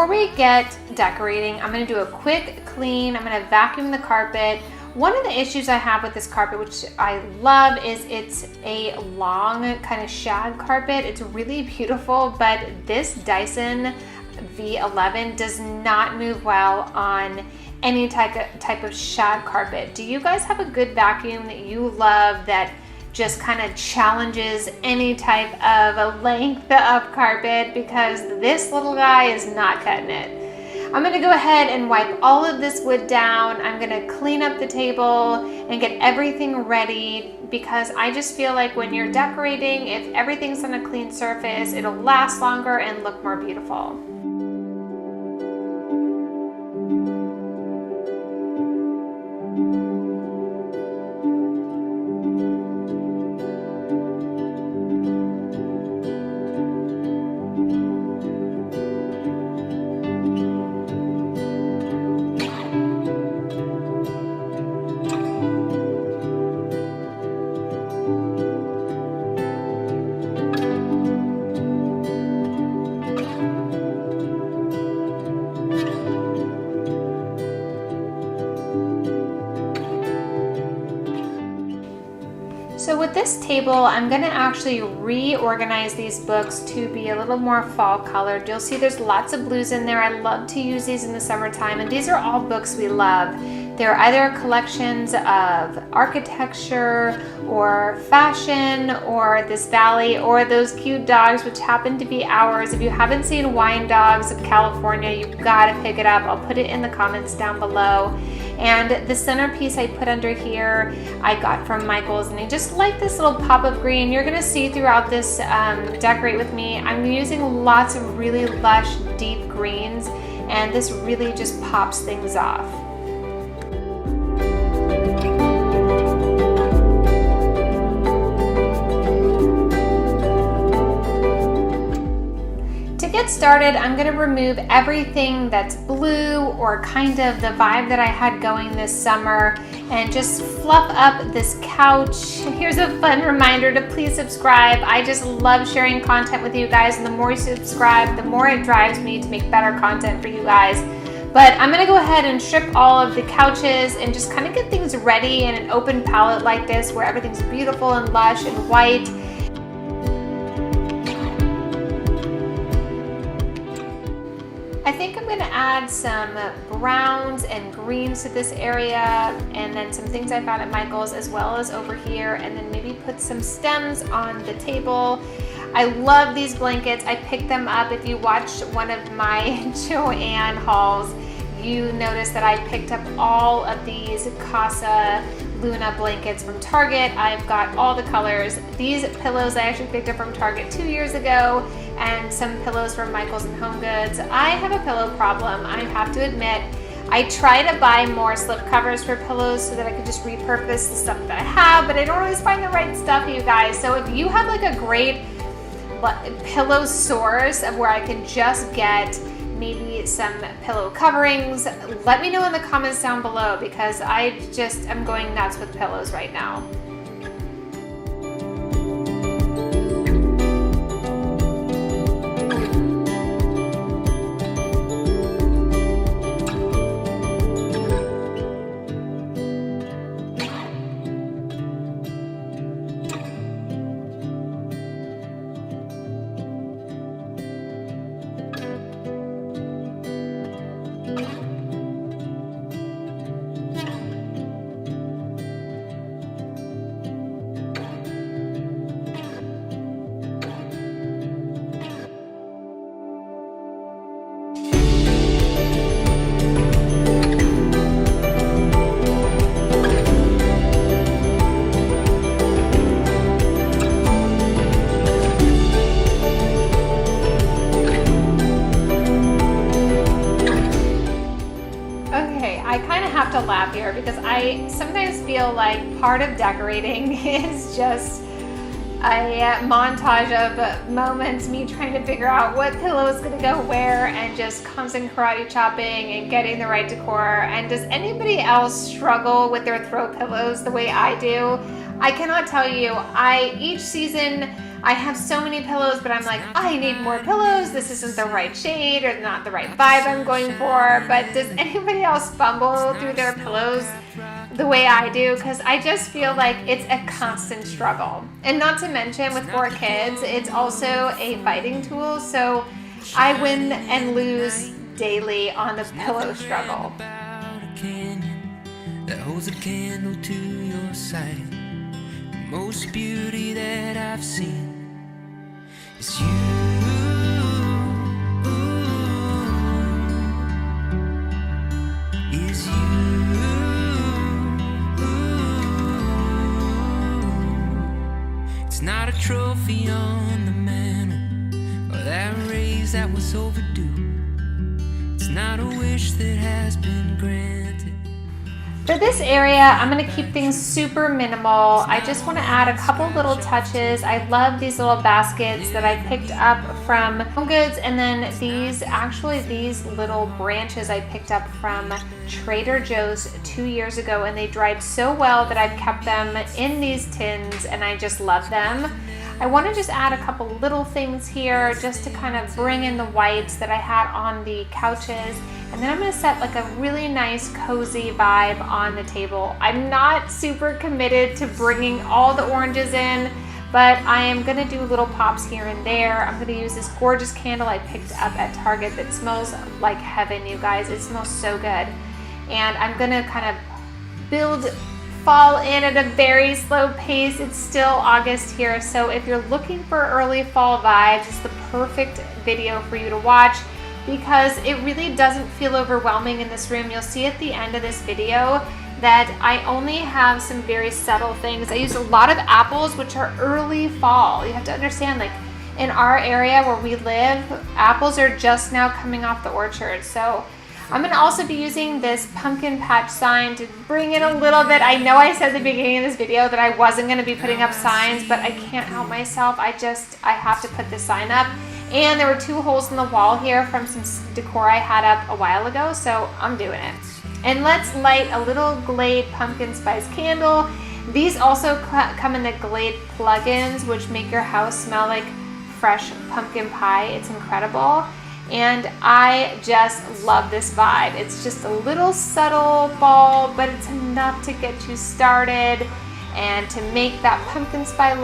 before we get decorating, I'm going to do a quick clean. I'm going to vacuum the carpet. One of the issues I have with this carpet, which I love, is it's a long kind of shag carpet. It's really beautiful, but this Dyson V11 does not move well on any type of shag carpet. Do you guys have a good vacuum that you love that just kind of challenges any type of a length of carpet? Because this little guy is not cutting it. I'm gonna go ahead and wipe all of this wood down. I'm gonna clean up the table and get everything ready, because I just feel like when you're decorating, if everything's on a clean surface, it'll last longer and look more beautiful. So with this table, I'm going to actually reorganize these books to be a little more fall colored. You'll see there's lots of blues in there. I love to use these in the summertime, and these are all books we love. They're either collections of architecture or fashion or this valley or those cute dogs, which happen to be ours. If you haven't seen Wine Dogs of California, you've got to pick it up. I'll put it in the comments down below. And the centerpiece I put under here, I got from Nicholsen, and I just like this little pop of green. You're gonna see throughout this decorate with me, I'm using lots of really lush, deep greens, and this really just pops things off. Get started, I'm going to remove everything that's blue or kind of the vibe that I had going this summer, and just fluff up this couch. Here's a fun reminder to please subscribe. I just love sharing content with you guys, and the more you subscribe, the more it drives me to make better content for you guys. But I'm going to go ahead and strip all of the couches and just kind of get things ready in an open palette like this, where everything's beautiful and lush and white. I think I'm going to add some browns and greens to this area, and then some things I found at Michael's as well as over here, and then maybe put some stems on the table. I love these blankets. I picked them up. If you watched one of my Joanne hauls, you noticed that I picked up all of these Casa Luna blankets from Target. I've got all the colors. These pillows I actually picked up from Target 2 years ago, and some pillows from Michael's and Home Goods. I have a pillow problem, I have to admit. I try to buy more slip covers for pillows so that I could just repurpose the stuff that I have, but I don't always find the right stuff, you guys. So if you have like a great pillow source of where I can just get maybe some pillow coverings, let me know in the comments down below, because I just am going nuts with pillows right now. To laugh here, because I sometimes feel like part of decorating is just a montage of moments, me trying to figure out what pillow is gonna go where and just constant karate chopping and getting the right decor. And does anybody else struggle with their throw pillows the way I do? I cannot tell you, each season I have so many pillows, but I'm like, I need more pillows. This isn't the right shade or not the right vibe I'm going for. But does anybody else fumble through their pillows the way I do? Because I just feel like it's a constant struggle. And not to mention with 4 kids, it's also a fighting tool. So I win and lose daily on the pillow struggle. That holds a candle to your sight. The most beauty that I've seen is you. Is you. It's not a trophy on the mantle or that raise that was overdue. It's not a wish that has been granted. For this area, I'm going to keep things super minimal. I just want to add a couple little touches. I love these little baskets that I picked up from Home Goods, and then these little branches I picked up from Trader Joe's 2 years ago, and they dried so well that I've kept them in these tins, and I just love them. I want to just add a couple little things here just to kind of bring in the whites that I had on the couches. And then I'm going to set like a really nice cozy vibe on the table. I'm not super committed to bringing all the oranges in, but I am going to do little pops here and there. I'm going to use this gorgeous candle I picked up at Target that smells like heaven, you guys. It smells so good. And I'm going to kind of build fall in at a very slow pace. It's still August here, so if you're looking for early fall vibes, it's the perfect video for you to watch because it really doesn't feel overwhelming in this room. You'll see at the end of this video that I only have some very subtle things. I use a lot of apples, which are early fall. You have to understand, like in our area where we live, apples are just now coming off the orchard. So I'm going to also be using this pumpkin patch sign to bring it a little bit. I know I said at the beginning of this video that I wasn't going to be putting up signs, but I can't help myself. I have to put this sign up. And there were 2 holes in the wall here from some decor I had up a while ago, so I'm doing it. And let's light a little Glade pumpkin spice candle. These also come in the Glade plugins, which make your house smell like fresh pumpkin pie. It's incredible. And I just love this vibe. It's just a little subtle bulb, but it's enough to get you started and to make that pumpkin spice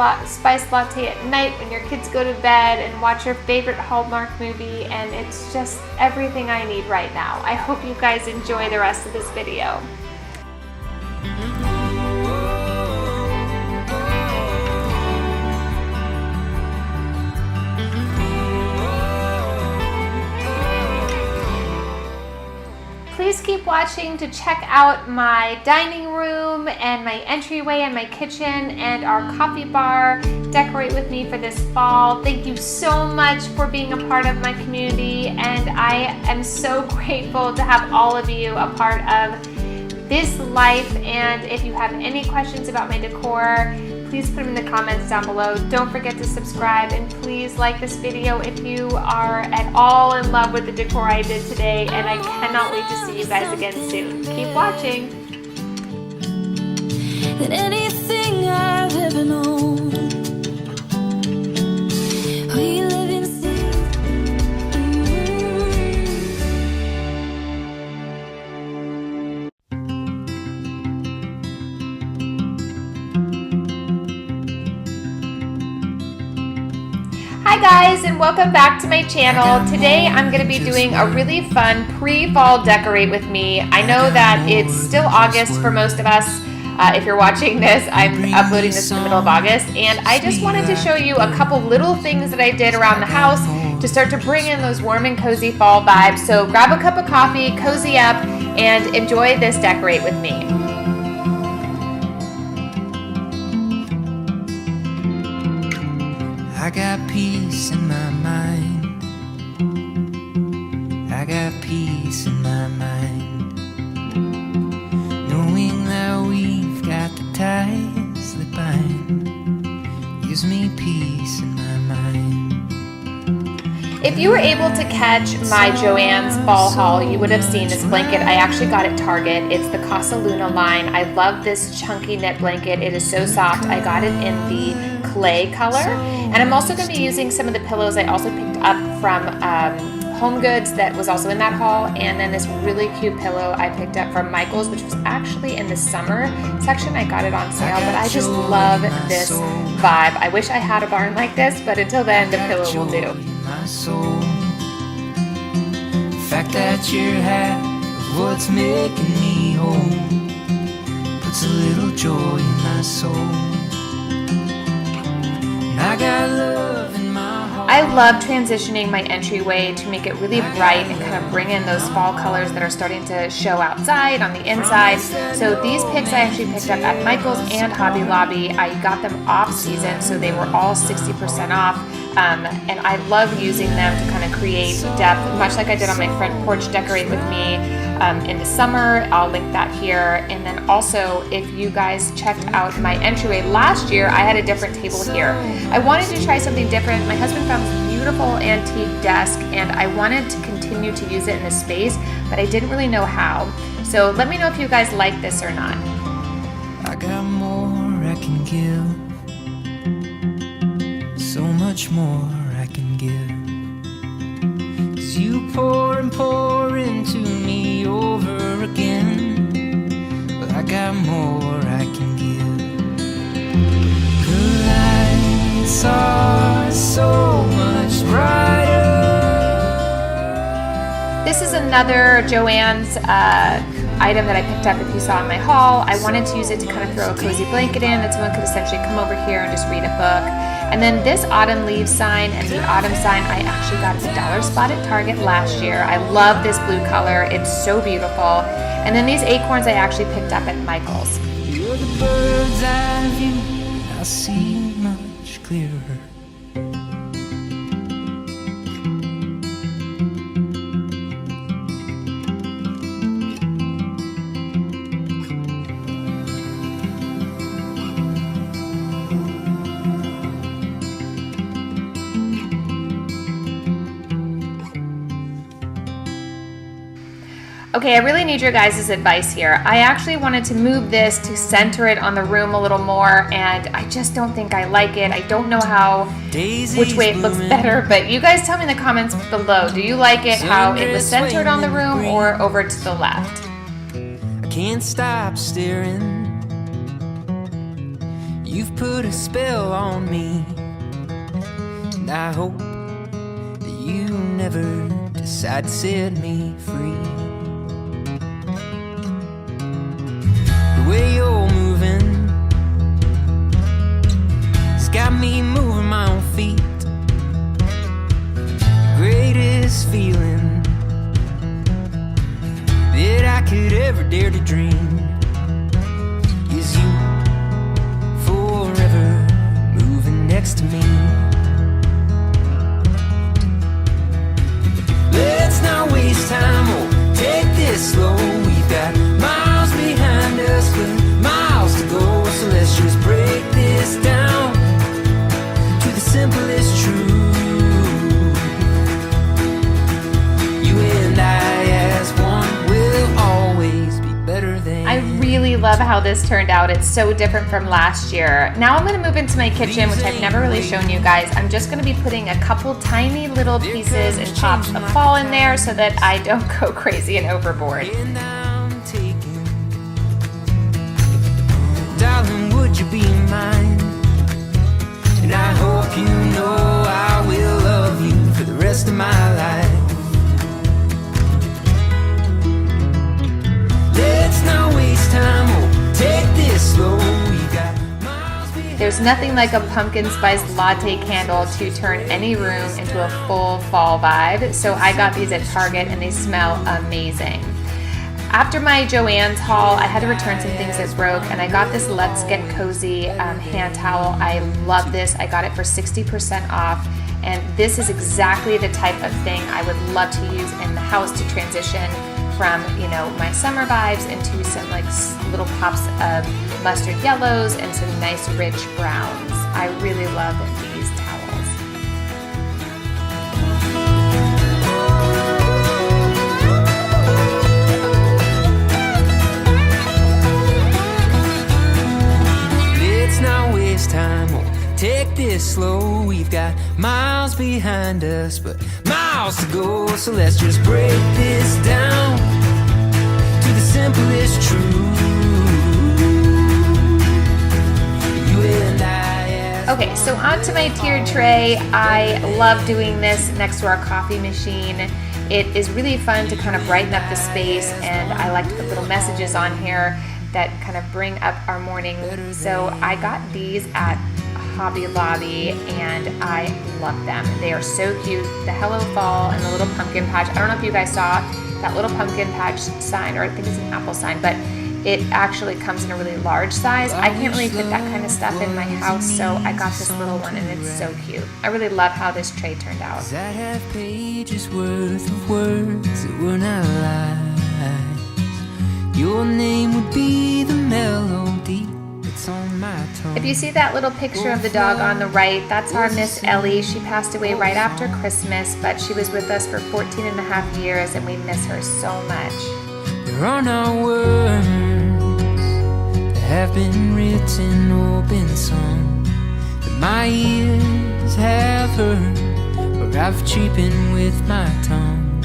latte at night when your kids go to bed and watch your favorite Hallmark movie. And it's just everything I need right now. I hope you guys enjoy the rest of this video. Please keep watching to check out my dining room and my entryway and my kitchen and our coffee bar. Decorate with me for this fall. Thank you so much for being a part of my community, and I am so grateful to have all of you a part of this life. And if you have any questions about my decor, please put them in the comments down below. Don't forget to subscribe, and please like this video if you are at all in love with the decor I did today, and I cannot wait to see you guys again soon. Keep watching. Than anything I've ever known. We live in sin. Hi guys, and welcome back to my channel. Today I'm going to be doing a really fun pre-fall decorate with me. I know that it's still August for most of us. If you're watching this, I'm uploading this in the middle of August, and I just wanted to show you a couple little things that I did around the house to start to bring in those warm and cozy fall vibes. So grab a cup of coffee, cozy up, and enjoy this decorate with me. I got peace in my mind. I got peace in my mind. Knowing that we've got the ties that bind gives me If you were able to catch my Joann's fall haul, you would have seen this blanket. I actually got at Target. It's the Casa Luna line. I love this chunky knit blanket. It is so soft. I got it in the clay color. And I'm also going to be using some of the pillows I also picked up from Home Goods that was also in that haul. And then this really cute pillow I picked up from Michael's, which was actually in the summer section. I got it on sale, but I just love this vibe. I wish I had a barn like this, but until then, the pillow will do. My soul, the fact that you're half of what's making me whole puts a little joy in my soul. And I got love in my heart. I love transitioning my entryway to make it really bright and kind of bring in those fall colors that are starting to show outside on the inside. So these picks I actually picked up at Michael's and Hobby Lobby. I got them off season, so they were all 60% off. And I love using them to kind of create depth, much like I did on my front porch Decorate With Me in the summer. I'll link that here. And then also, if you guys checked out my entryway last year, I had a different table here. I wanted to try something different. My husband found this beautiful antique desk, and I wanted to continue to use it in this space, but I didn't really know how. So let me know if you guys like this or not. I got more I can give, so much more I can give. 'Cause you pour and pour into me over again. But I got more I can give. The lights are so much brighter. This is another Joann's item that I picked up if you saw in my haul. I wanted to use it to kind of throw a cozy blanket in that someone could essentially come over here and just read a book. And then this autumn leaves sign and the autumn sign I actually got at the dollar spot at Target last year. I love this blue color. It's so beautiful. And then these acorns I actually picked up at Michael's. You're the bird's eye view, I see much clearer. Okay, I really need your guys' advice here. I actually wanted to move this to center it on the room a little more, and I just don't think I like it. I don't know which way it looks better, but you guys tell me in the comments below. Do you like it how it was centered on the room or over to the left? I can't stop staring. You've put a spell on me, and I hope that you never decide to set me free. The way you're moving, it's got me moving my own feet. The greatest feeling that I could ever dare to dream is you forever moving next to me. Let's not waste time or take this slow. We've got miles behind us, but miles to go. So let's just break this down to the simplest truth. You and I as one will always be better than. I really love how this turned out. It's so different from last year. Now I'm going to move into my kitchen, which I've never really shown you guys. I'm just going to be putting a couple tiny little pieces and pops of fall in there so that I don't go crazy and overboard. And I'm taking, darling, would you be mine? And I hope you know I will love you for the rest of my life. Let's not waste time or take this slow. We got miles behind. There's nothing like a pumpkin spice latte candle to turn any room into a full fall vibe. So I got these at Target and they smell amazing. After my Joann's haul, I had to return some things that broke, and I got this Let's Get Cozy hand towel. I love this. I got it for 60% off, and this is exactly the type of thing I would love to use in the house to transition from, you know, my summer vibes into some like little pops of mustard yellows and some nice rich browns. I really love these towels. waste time. We'll take this slow. We've got miles behind us, but miles to go. So let's just break this down to the simplest truth. You and I. Okay, so onto my tiered tray. I love doing this next to our coffee machine. It is really fun to kind of brighten up the space, and I like to put little messages on here that kind of bring up our morning. So I got these at Hobby Lobby and I love them. They are so cute. The Hello Fall and the little pumpkin patch. I don't know if you guys saw that little pumpkin patch sign, or I think it's an apple sign, but it actually comes in a really large size. I can't really fit that kind of stuff in my house, so I got this little one and it's so cute. I really love how this tray turned out. Does that have pages worth of words that were not lies? Your name would be the melody that's on my tongue. If you see that little picture of the dog on the right, that's our Miss Ellie. She passed away right after Christmas, but she was with us for 14 and a half years and we miss her so much. There are no words have been written or been sung that my ears have heard, or I've cheapened with my tongue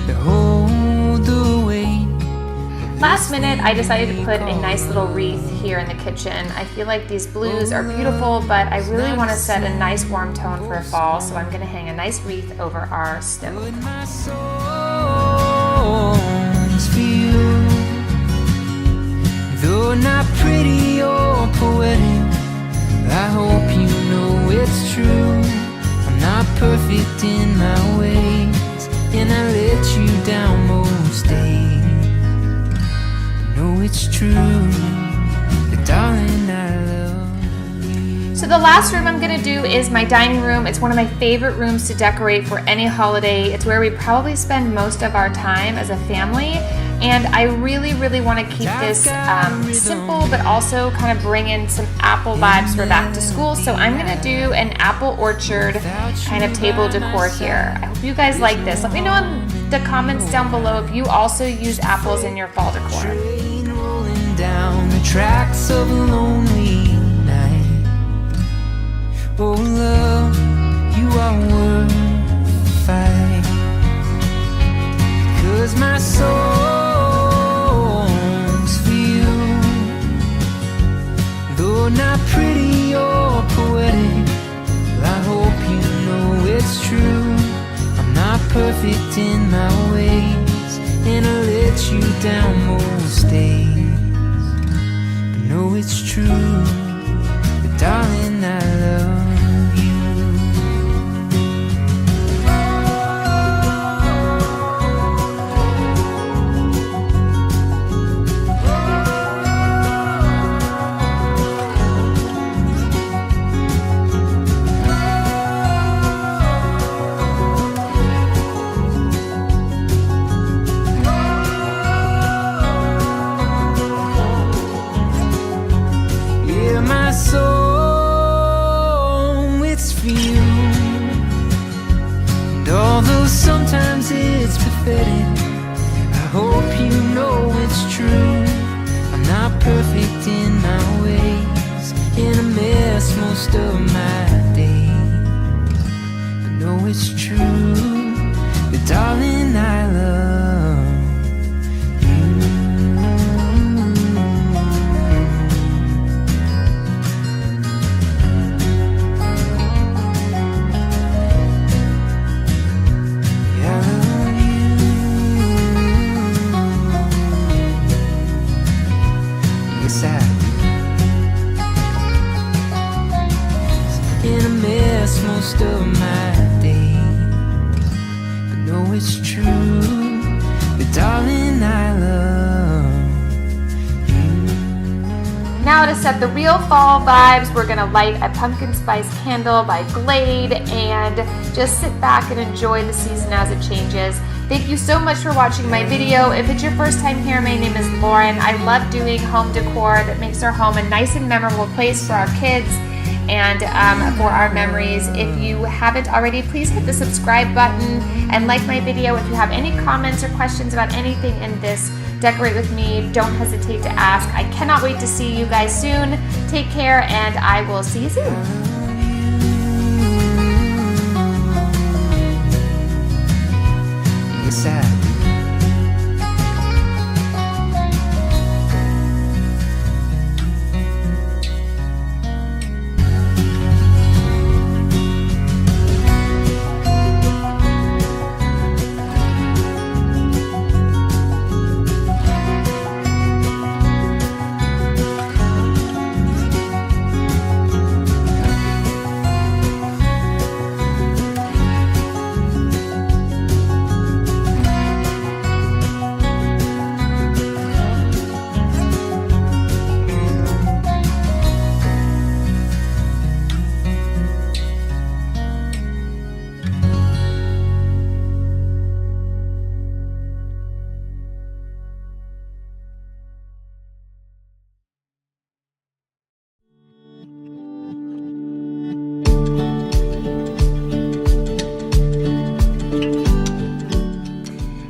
to hold the weight. Last minute, I decided to put a nice little wreath here in the kitchen. I feel like these blues are beautiful, but I really want to set a nice warm tone for a fall, so I'm going to hang a nice wreath over our stove. My songs for you, though not pretty or poetic, I hope you know it's true. I'm not perfect in my ways, and I let you down most days. I know it's true, but darling, I love you. So the last room I'm going to do is my dining room. It's one of my favorite rooms to decorate for any holiday. It's where we probably spend most of our time as a family. And I really, really want to keep this simple, but also kind of bring in some apple vibes for back to school. So I'm going to do an apple orchard kind of table decor here. I hope you guys like this. Let me know in the comments down below if you also use apples in your fall decor. Train rolling down the tracks of a lonely night. Oh love, you are worth the fight. 'Cause my soul not pretty or poetic, I hope you know it's true. I'm not perfect in my ways, and I let you down most days, but know it's true, but darling, I love you. Sometimes it's pathetic, I hope you know it's true. I'm not perfect in my ways, and I mess most of my days, but know it's true, but darling, I love you. Most of my days, but know it's true, but darling, I love you. Now to set the real fall vibes, we're gonna light a pumpkin spice candle by Glade and just sit back and enjoy the season as it changes. Thank you so much for watching my video. If it's your first time here, my name is Lauren. I love doing home decor that makes our home a nice and memorable place for our kids and for our memories. If you haven't already, please hit the subscribe button and like my video. If you have any comments or questions about anything in this decorate with me, don't hesitate to ask. I cannot wait to see you guys soon. Take care, and I will see you soon. Sad.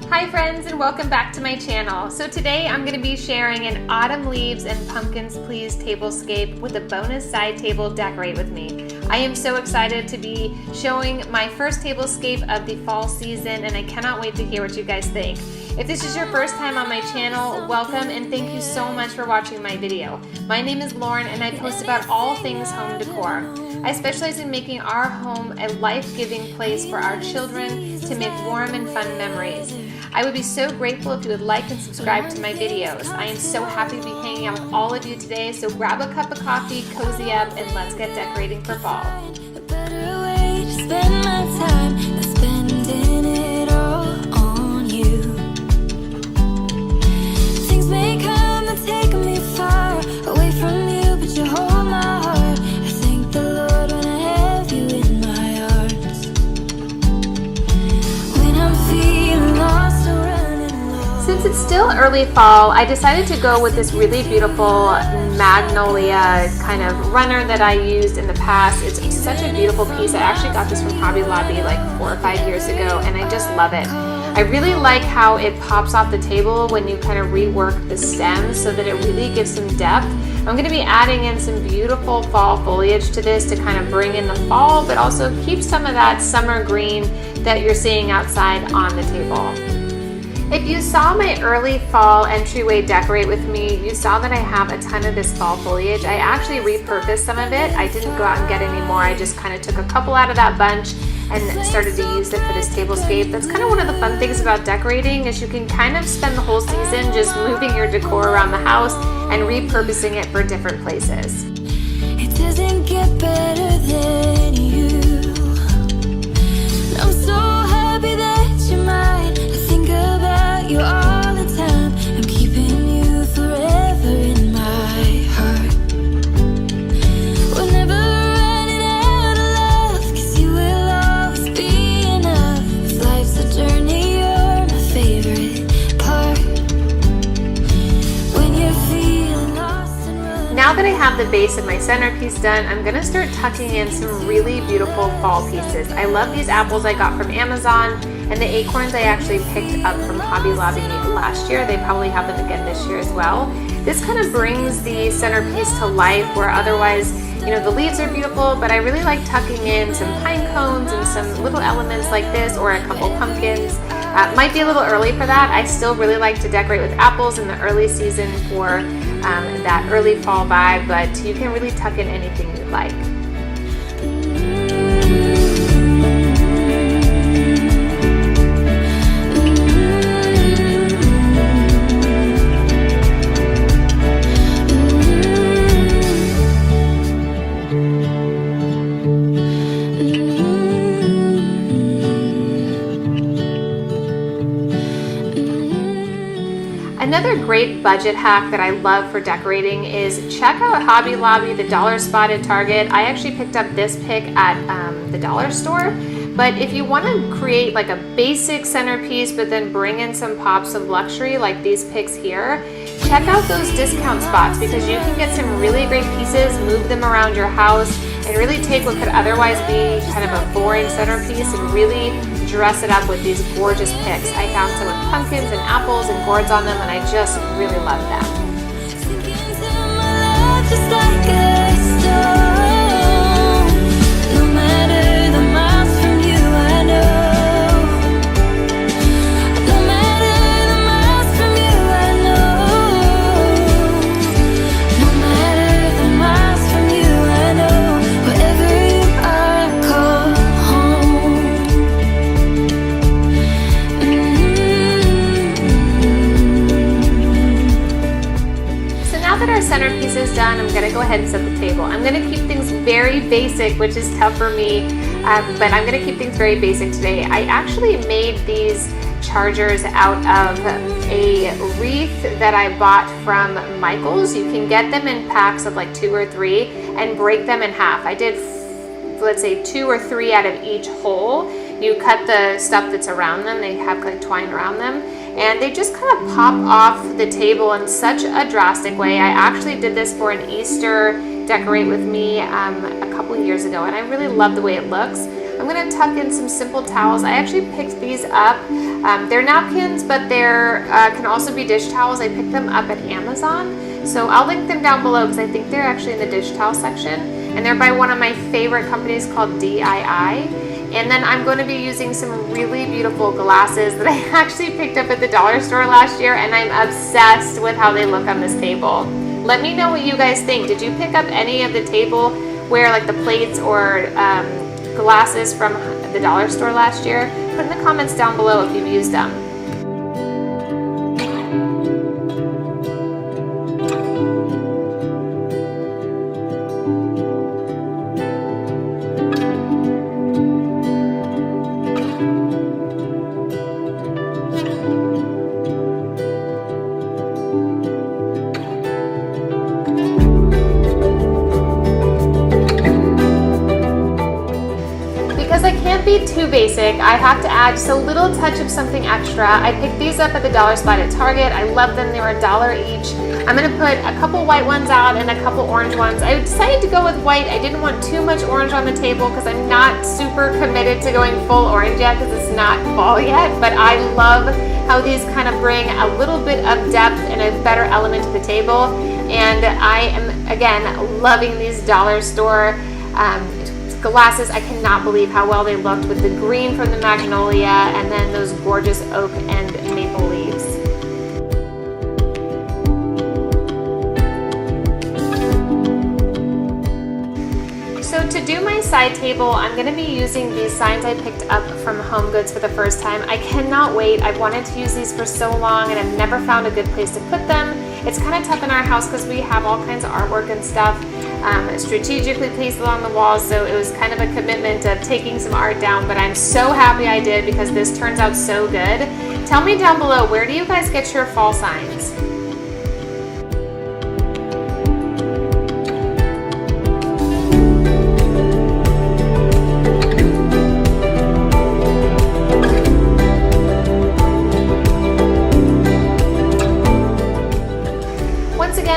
Hi friends, and welcome back to my channel. So today I'm going to be sharing an Autumn Leaves and Pumpkins Please tablescape with a bonus side table decorate with me. I am so excited to be showing my first tablescape of the fall season, and I cannot wait to hear what you guys think. If this is your first time on my channel, welcome and thank you so much for watching my video. My name is Lauren and I post about all things home decor. I specialize in making our home a life-giving place for our children to make warm and fun memories. I would be so grateful if you would like and subscribe to my videos. I am so happy to be hanging out with all of you today, so grab a cup of coffee, cozy up, and let's get decorating for fall. A better way to spend my time than spending it all on you. Things may come and take me far away from you, but you hold my heart. I thank the Lord when I have you in my arms. When I'm feeling lost or running low. Since it's still early fall, I decided to go with this really beautiful magnolia kind of runner that I used in the past. It's such a beautiful piece. I actually got this from Hobby Lobby like 4 or 5 years ago, and I just love it. I really like how it pops off the table when you kind of rework the stems so that it really gives some depth. I'm going to be adding in some beautiful fall foliage to this to kind of bring in the fall, but also keep some of that summer green that you're seeing outside on the table. If you saw my early fall entryway decorate with me, you saw that I have a ton of this fall foliage. I actually repurposed some of it. I didn't go out and get any more. I just kind of took a couple out of that bunch and started to use it for this tablescape. That's kind of one of the fun things about decorating, is you can kind of spend the whole season just moving your decor around the house and repurposing it for different places. It doesn't get better than you. I'm so happy that you're mine. I think about you all the time. I'm keeping you forever in my heart. We're never running out of love, 'cause you will always be enough. If life's a journey, you're my favorite part. When you're feeling lost and running. Now that I have the base of my centerpiece done, I'm going to start tucking in some really beautiful fall pieces. I love these apples I got from Amazon, and the acorns I actually picked up from Hobby Lobby last year. They probably have them again this year as well. This kind of brings the centerpiece to life, where otherwise, you know, the leaves are beautiful, but I really like tucking in some pine cones and some little elements like this, or a couple pumpkins. Might be a little early for that. I still really like to decorate with apples in the early season for that early fall vibe, but you can really tuck in anything you'd like. Another great budget hack that I love for decorating is check out Hobby Lobby, the dollar spot at Target. I actually picked up this pick at the dollar store. But if you want to create like a basic centerpiece but then bring in some pops of luxury like these picks here, check out those discount spots, because you can get some really great pieces, move them around your house, and really take what could otherwise be kind of a boring centerpiece and really dress it up with these gorgeous picks. I found some with pumpkins and apples and gourds on them, and I just really love them. Just like a stone, no matter the miles from you, I know. No matter the miles from you, I know. No matter the miles from you, I know. Wherever you are, I call home. So now that our centerpiece is done, I'm gonna go ahead and set the table. I'm gonna keep things very basic, which is tough for me, but I'm gonna keep things very basic today. I actually made these chargers out of a wreath that I bought from Michael's. You can get them in packs of like 2 or 3 and break them in half. I did, let's say, 2 or 3 out of each hole. You cut the stuff that's around them, they have like twine around them, and they just kind of pop off the table in such a drastic way. I actually did this for an Easter decorate with me a couple years ago, and I really love the way it looks. I'm gonna tuck in some simple towels. I actually picked these up. They're napkins, but they're can also be dish towels. I picked them up at Amazon. So I'll link them down below because I think they're actually in the dish towel section. And they're by one of my favorite companies called DII. And then I'm going to be using some really beautiful glasses that I actually picked up at the dollar store last year, and I'm obsessed with how they look on this table. Let me know what you guys think. Did you pick up any of the tableware, like the plates or glasses from the dollar store last year? Put in the comments down below if you've used them. Because I can't be too basic, I have to add just a little touch of something extra. I picked these up at the dollar spot at Target. I love them. They were $1 each. I'm going to put a couple white ones out and a couple orange ones. I decided to go with white. I didn't want too much orange on the table because I'm not super committed to going full orange yet because it's not fall yet. But I love how these kind of bring a little bit of depth and a better element to the table. And I am, again, loving these dollar store glasses. I cannot believe how well they looked with the green from the magnolia and then those gorgeous oak and maple leaves. So to do my side table, I'm going to be using these signs I picked up from Home Goods for the first time. I cannot wait. I've wanted to use these for so long and I've never found a good place to put them. It's kind of tough in our house because we have all kinds of artwork and stuff strategically placed along the walls, so it was kind of a commitment of taking some art down, but I'm so happy I did because this turns out so good. Tell me down below, where do you guys get your fall signs?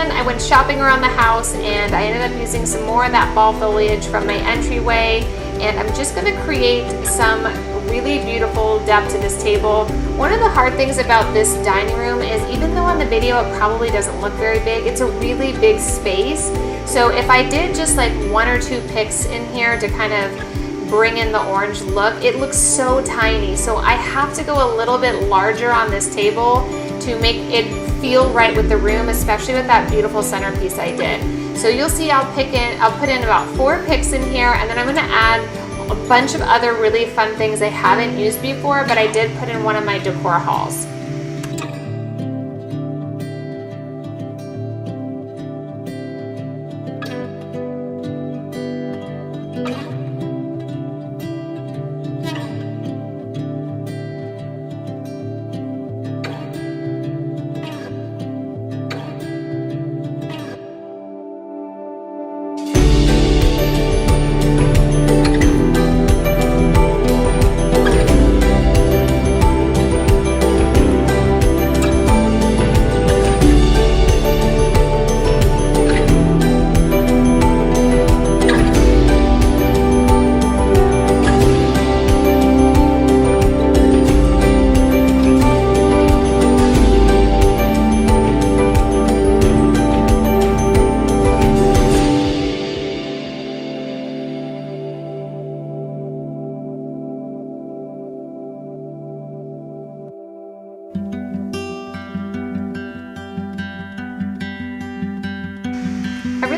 I went shopping around the house and I ended up using some more of that fall foliage from my entryway, and I'm just going to create some really beautiful depth to this table. One of the hard things about this dining room is even though on the video it probably doesn't look very big, it's a really big space. So if I did just like 1 or 2 picks in here to kind of bring in the orange look, it looks so tiny. So I have to go a little bit larger on this table to make it feel right with the room, especially with that beautiful centerpiece I did. So you'll see I'll put in about 4 picks in here, and then I'm going to add a bunch of other really fun things I haven't used before, but I did put in one of my decor hauls.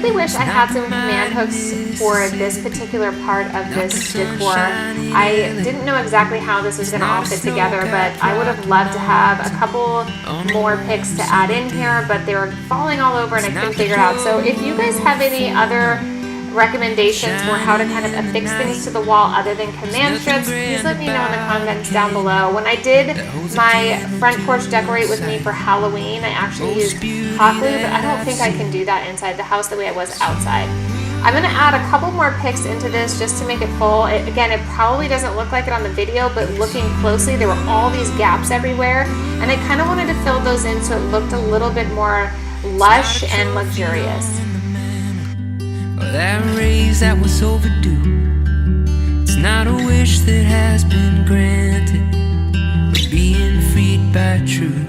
really wish I had some command hooks for this particular part of this decor. I didn't know exactly how this was going to all fit together, but I would have loved to have a couple more picks to add in here, but they were falling all over and I couldn't figure it out. So if you guys have any other recommendations for how to kind of affix things to the wall other than command strips, please let me know in the comments down below. When I did my front porch decorate with me for Halloween, I actually used hot glue, but I don't think I can do that inside the house the way I was outside. I'm going to add a couple more picks into this just to make it full. Again, it probably doesn't look like it on the video, but looking closely, there were all these gaps everywhere, and I kind of wanted to fill those in so it looked a little bit more lush and luxurious. That raise that was overdue. It's not a wish that has been granted. We're being freed by truth.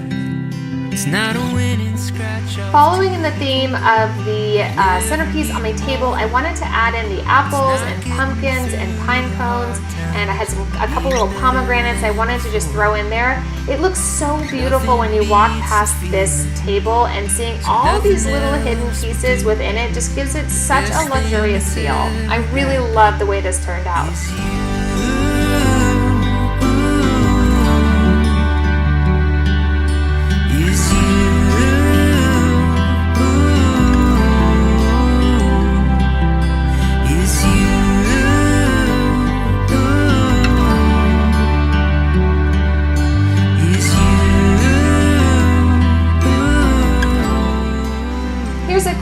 It's not a winning scratch. Following in the theme of the centerpiece on my table, I wanted to add in the apples and pumpkins and pine cones, and I had a couple little pomegranates I wanted to just throw in there. It looks so beautiful when you walk past this table, and seeing all these little hidden pieces within it just gives it such a luxurious feel. I really love the way this turned out.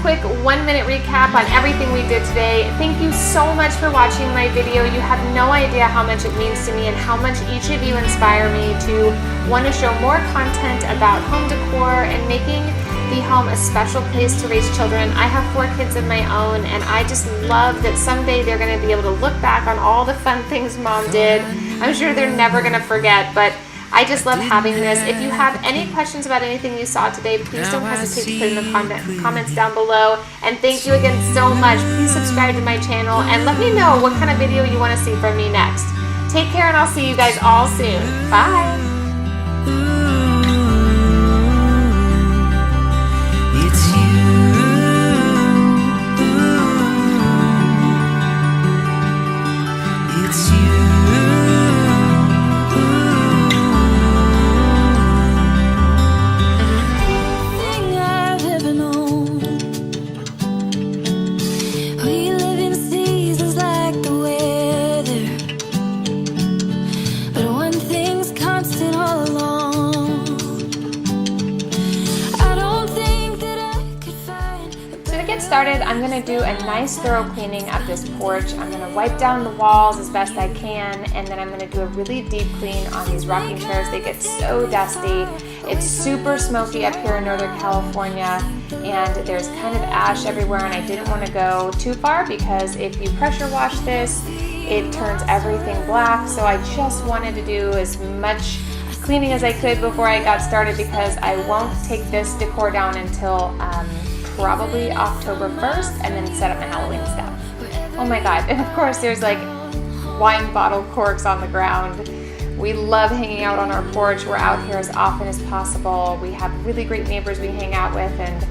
Quick 1-minute recap on everything we did today. Thank you so much for watching my video. You have no idea how much it means to me and how much each of you inspire me to want to show more content about home decor and making the home a special place to raise children. I have 4 kids of my own, and I just love that someday they're going to be able to look back on all the fun things Mom did. I'm sure they're never going to forget, but I just love having this. If you have any questions about anything you saw today, please don't hesitate to put in the comments down below. And thank you again so much. Please subscribe to my channel and let me know what kind of video you want to see from me next. Take care, and I'll see you guys all soon. Bye. Started, I'm going to do a nice thorough cleaning of this porch. I'm going to wipe down the walls as best I can, and then I'm going to do a really deep clean on these rocking chairs. They get so dusty. It's super smoky up here in Northern California, and there's kind of ash everywhere, and I didn't want to go too far because if you pressure wash this, it turns everything black. So I just wanted to do as much cleaning as I could before I got started, because I won't take this decor down until probably October 1st, and then set up my Halloween stuff. Oh my god, and of course there's like wine bottle corks on the ground. We love hanging out on our porch. We're out here as often as possible. We have really great neighbors we hang out with, and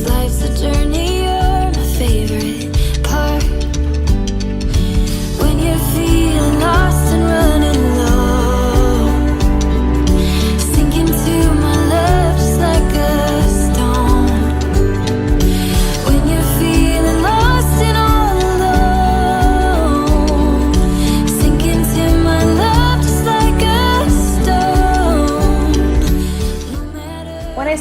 life's a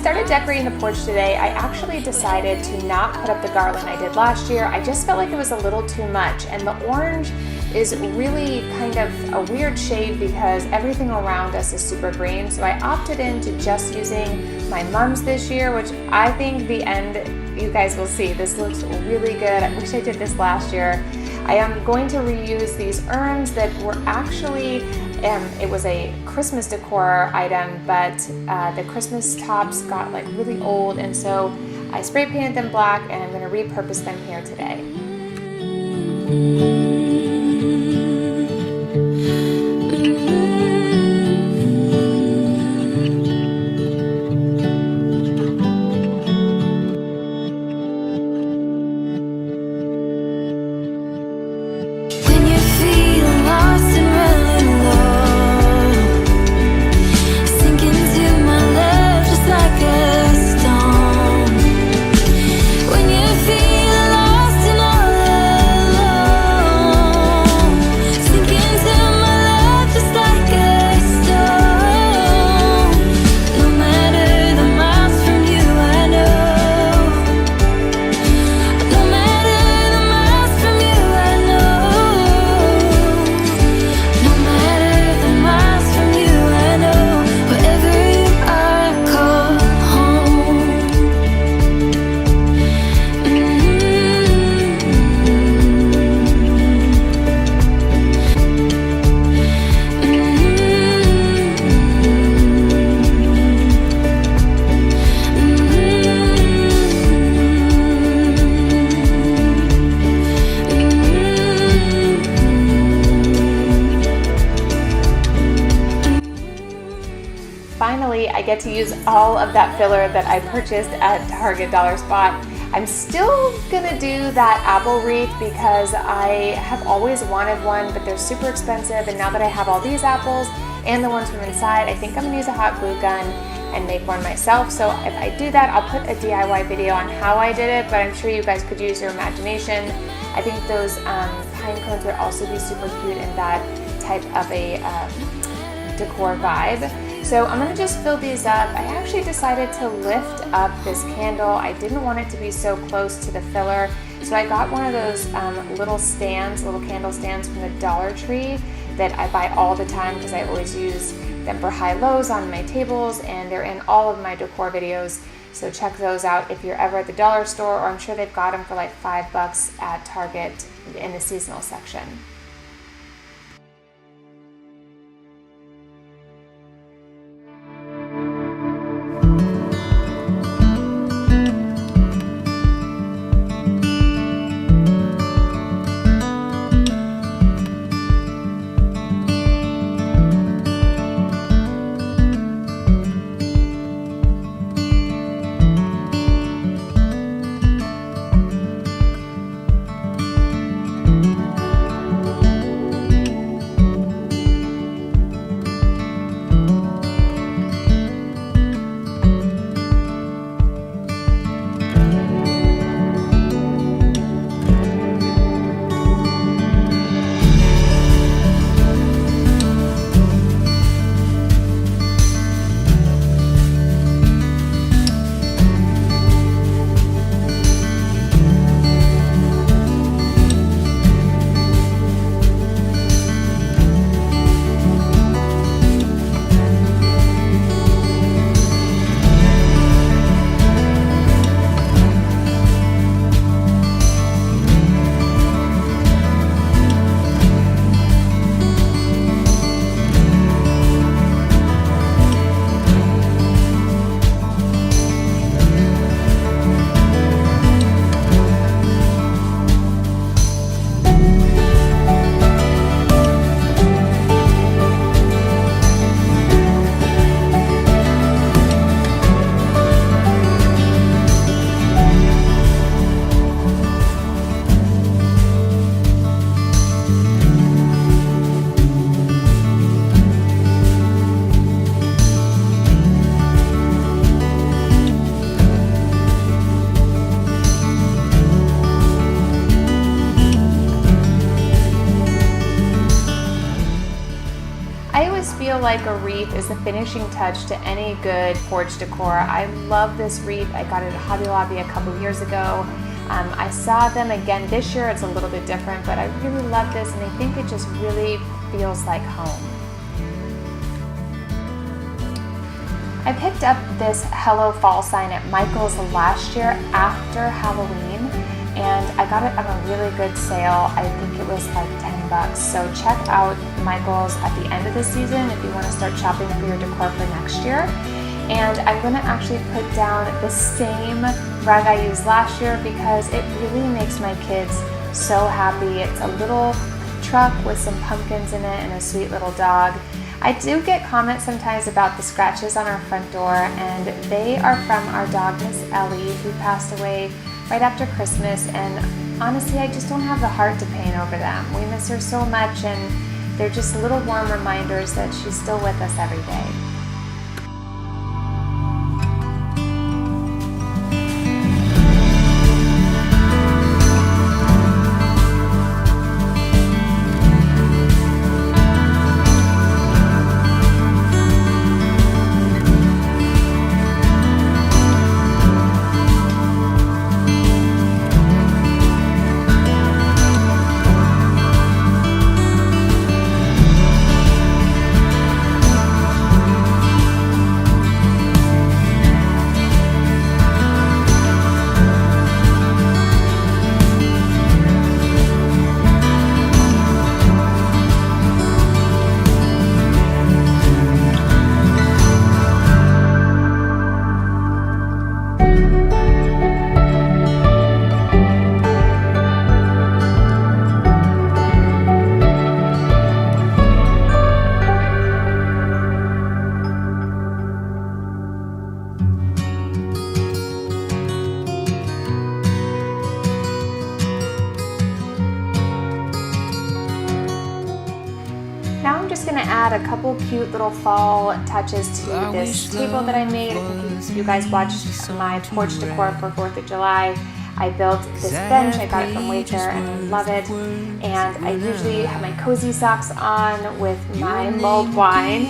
started decorating the porch today, I actually decided to not put up the garland I did last year. I just felt like it was a little too much, and the orange is really kind of a weird shade because everything around us is super green. So I opted into just using my mums this year, which I think the end, you guys will see, this looks really good. I wish I did this last year. I am going to reuse these urns that were actually, it was a Christmas decor item, but the Christmas tops got like really old, and so I spray painted them black, and I'm going to repurpose them here today. Finally, I get to use all of that filler that I purchased at Target Dollar Spot. I'm still gonna do that apple wreath because I have always wanted one, but they're super expensive, and now that I have all these apples and the ones from inside, I think I'm gonna use a hot glue gun and make one myself. So if I do that, I'll put a DIY video on how I did it, but I'm sure you guys could use your imagination. I think those pine cones would also be super cute in that type of a decor vibe. So I'm gonna just fill these up. I actually decided to lift up this candle. I didn't want it to be so close to the filler, so I got one of those little stands, little candle stands from the Dollar Tree that I buy all the time because I always use them for high-lows on my tables, and they're in all of my decor videos. So check those out if you're ever at the dollar store, or I'm sure they've got them for like $5 at Target in the seasonal section. like a wreath is the finishing touch to any good porch decor. I love this wreath. I got it at Hobby Lobby a couple years ago. I saw them again this year. It's a little bit different, but I really love this, and I think it just really feels like home. I picked up this Hello Fall sign at Michael's last year after Halloween, and I got it on a really good sale. I think it was like $10. So check out Michael's at the end of the season if you want to start shopping for your decor for next year. And I'm going to actually put down the same rug I used last year because it really makes my kids so happy. It's a little truck with some pumpkins in it and a sweet little dog. I do get comments sometimes about the scratches on our front door, and they are from our dog, Miss Ellie, who passed away right after Christmas, and honestly, I just don't have the heart to paint over them. We miss her so much, and they're just little warm reminders that she's still with us every day. Now I'm just going to add a couple cute little fall touches to this table that I made. If you guys watched my porch decor for 4th of July, I built this bench. I got it from Wayfair and I love it. And I usually have my cozy socks on with my mulled wine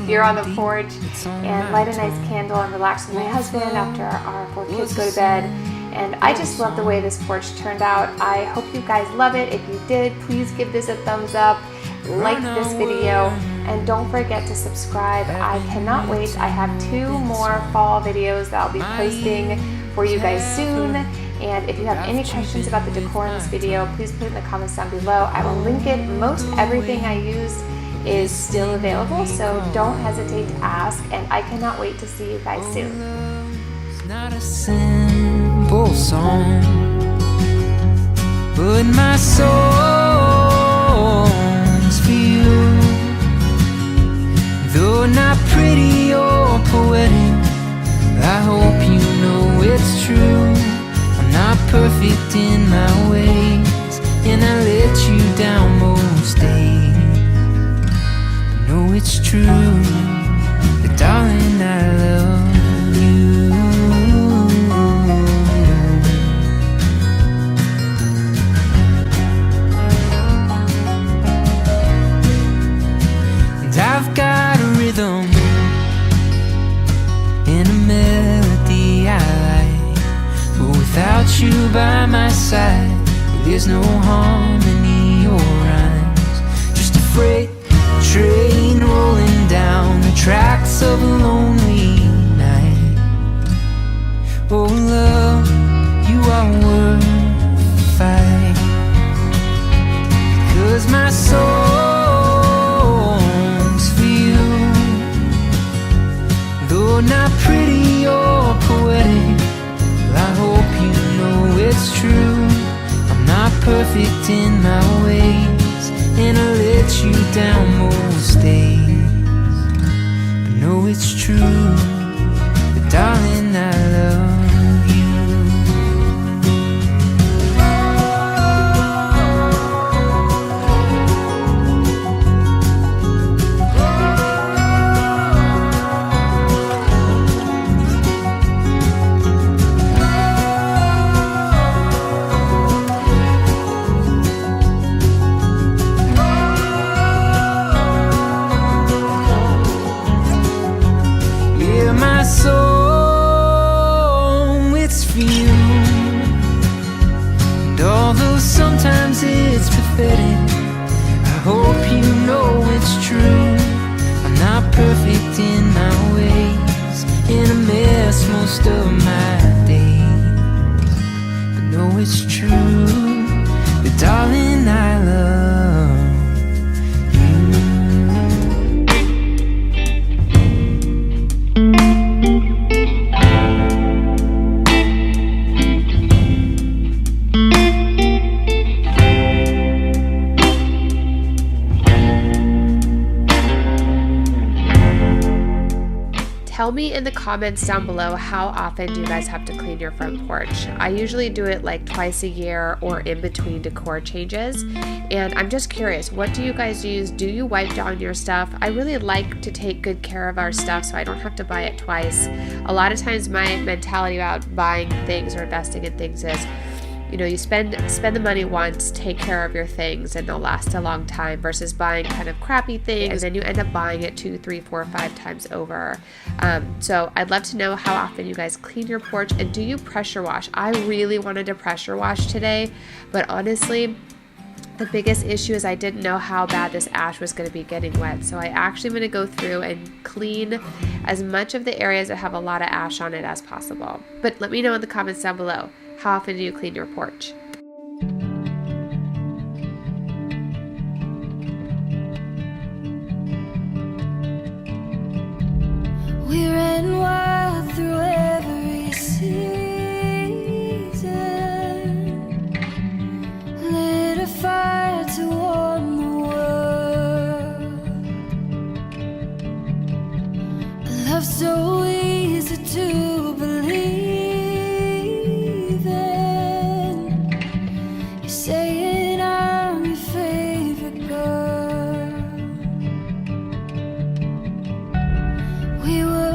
here on the porch and light a nice candle and relax with my husband after our 4 kids go to bed. And I just love the way this porch turned out. I hope you guys love it. If you did, please give this a thumbs up. Like this video, and don't forget to subscribe. I cannot wait. I have 2 more fall videos that I'll be posting for you guys soon. And if you have any questions about the decor in this video, please put it in the comments down below. I will link it. Most everything I used is still available, so don't hesitate to ask, and I cannot wait to see you guys soon. It's not a simple song, but my soul for you. Though not pretty or poetic, I hope you know it's true. I'm not perfect in my ways, and I let you down most days. I know it's true, but darling, I love you. I've got a rhythm and a melody I like, but without you by my side, there's no harmony or rhymes. Just a freight train rolling down the tracks of a lonely night. Oh love, you are worth the fight, 'cause my soul not pretty or poetic, I hope you know it's true. I'm not perfect in my ways, and I let you down most days. But know it's true, but darling, I love you. most of my days. But no, it's true, but darling, I love Tell me in the comments down below, how often do you guys have to clean your front porch? I usually do it like twice a year or in between decor changes. And I'm just curious, what do you guys use? Do you wipe down your stuff? I really like to take good care of our stuff so I don't have to buy it twice. A lot of times my mentality about buying things or investing in things is, you know, you spend the money once, take care of your things, and they'll last a long time, versus buying kind of crappy things and then you end up buying it 2, 3, 4, 5 times over. So I'd love to know how often you guys clean your porch, and do you pressure wash? I really wanted to pressure wash today, but honestly, the biggest issue is I didn't know how bad this ash was going to be getting wet. So I actually am going to go through and clean as much of the areas that have a lot of ash on it as possible. But let me know in the comments down below, how often do you clean your porch? We ran wild through every season, lit a fire to warm the world. A love so easy to believe in. You're saying I'm your favorite girl. We were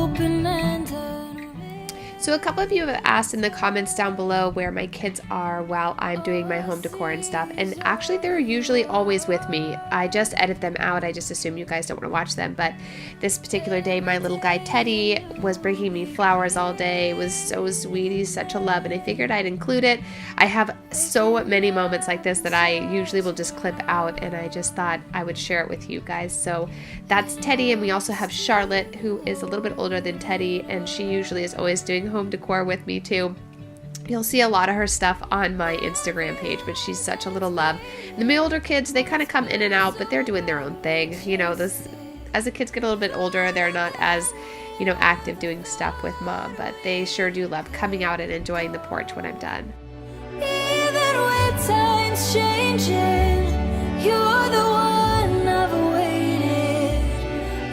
open and unreal. So a couple of you have asked in the comments down below where my kids are while I'm doing my home decor and stuff, and actually they're usually always with me. I just edit them out. I just assume you guys don't want to watch them, but this particular day my little guy Teddy was bringing me flowers all day. It was so sweet. He's such a love, and I figured I'd include it. I have so many moments like this that I usually will just clip out, and I just thought I would share it with you guys. So that's Teddy, and we also have Charlotte, who is a little bit older than Teddy, and she usually is always doing home decor with me too. You'll see a lot of her stuff on my Instagram page, but she's such a little love. And the older kids, they kind of come in and out, but they're doing their own thing. You know, as the kids get a little bit older, they're not as, you know, active doing stuff with mom, but they sure do love coming out and enjoying the porch when I'm done. Even when time's changing, you're the one I've waited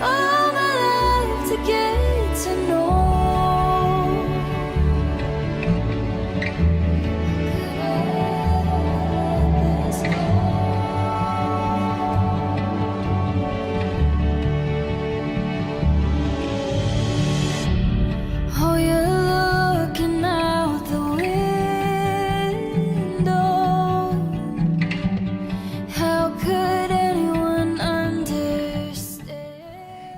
all my life to get to know. Oh, you're looking out the window. How could anyone understand?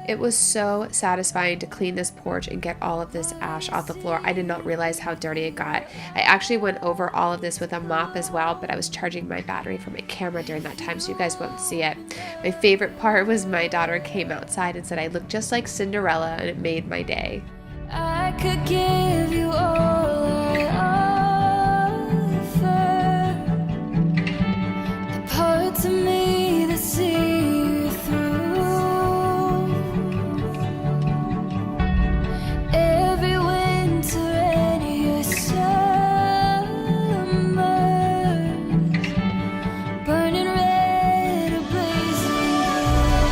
It was so satisfying to clean this porch and get all of this ash off the floor. I did not realize how dirty it got. I actually went over all of this with a mop as well, but I was charging my battery for my camera during that time, so you guys won't see it. My favorite part was my daughter came outside and said I looked just like Cinderella, and it made my day. I could give you all I offer, the parts of me that see you through. Every winter and your summers, burning red or blazing blue.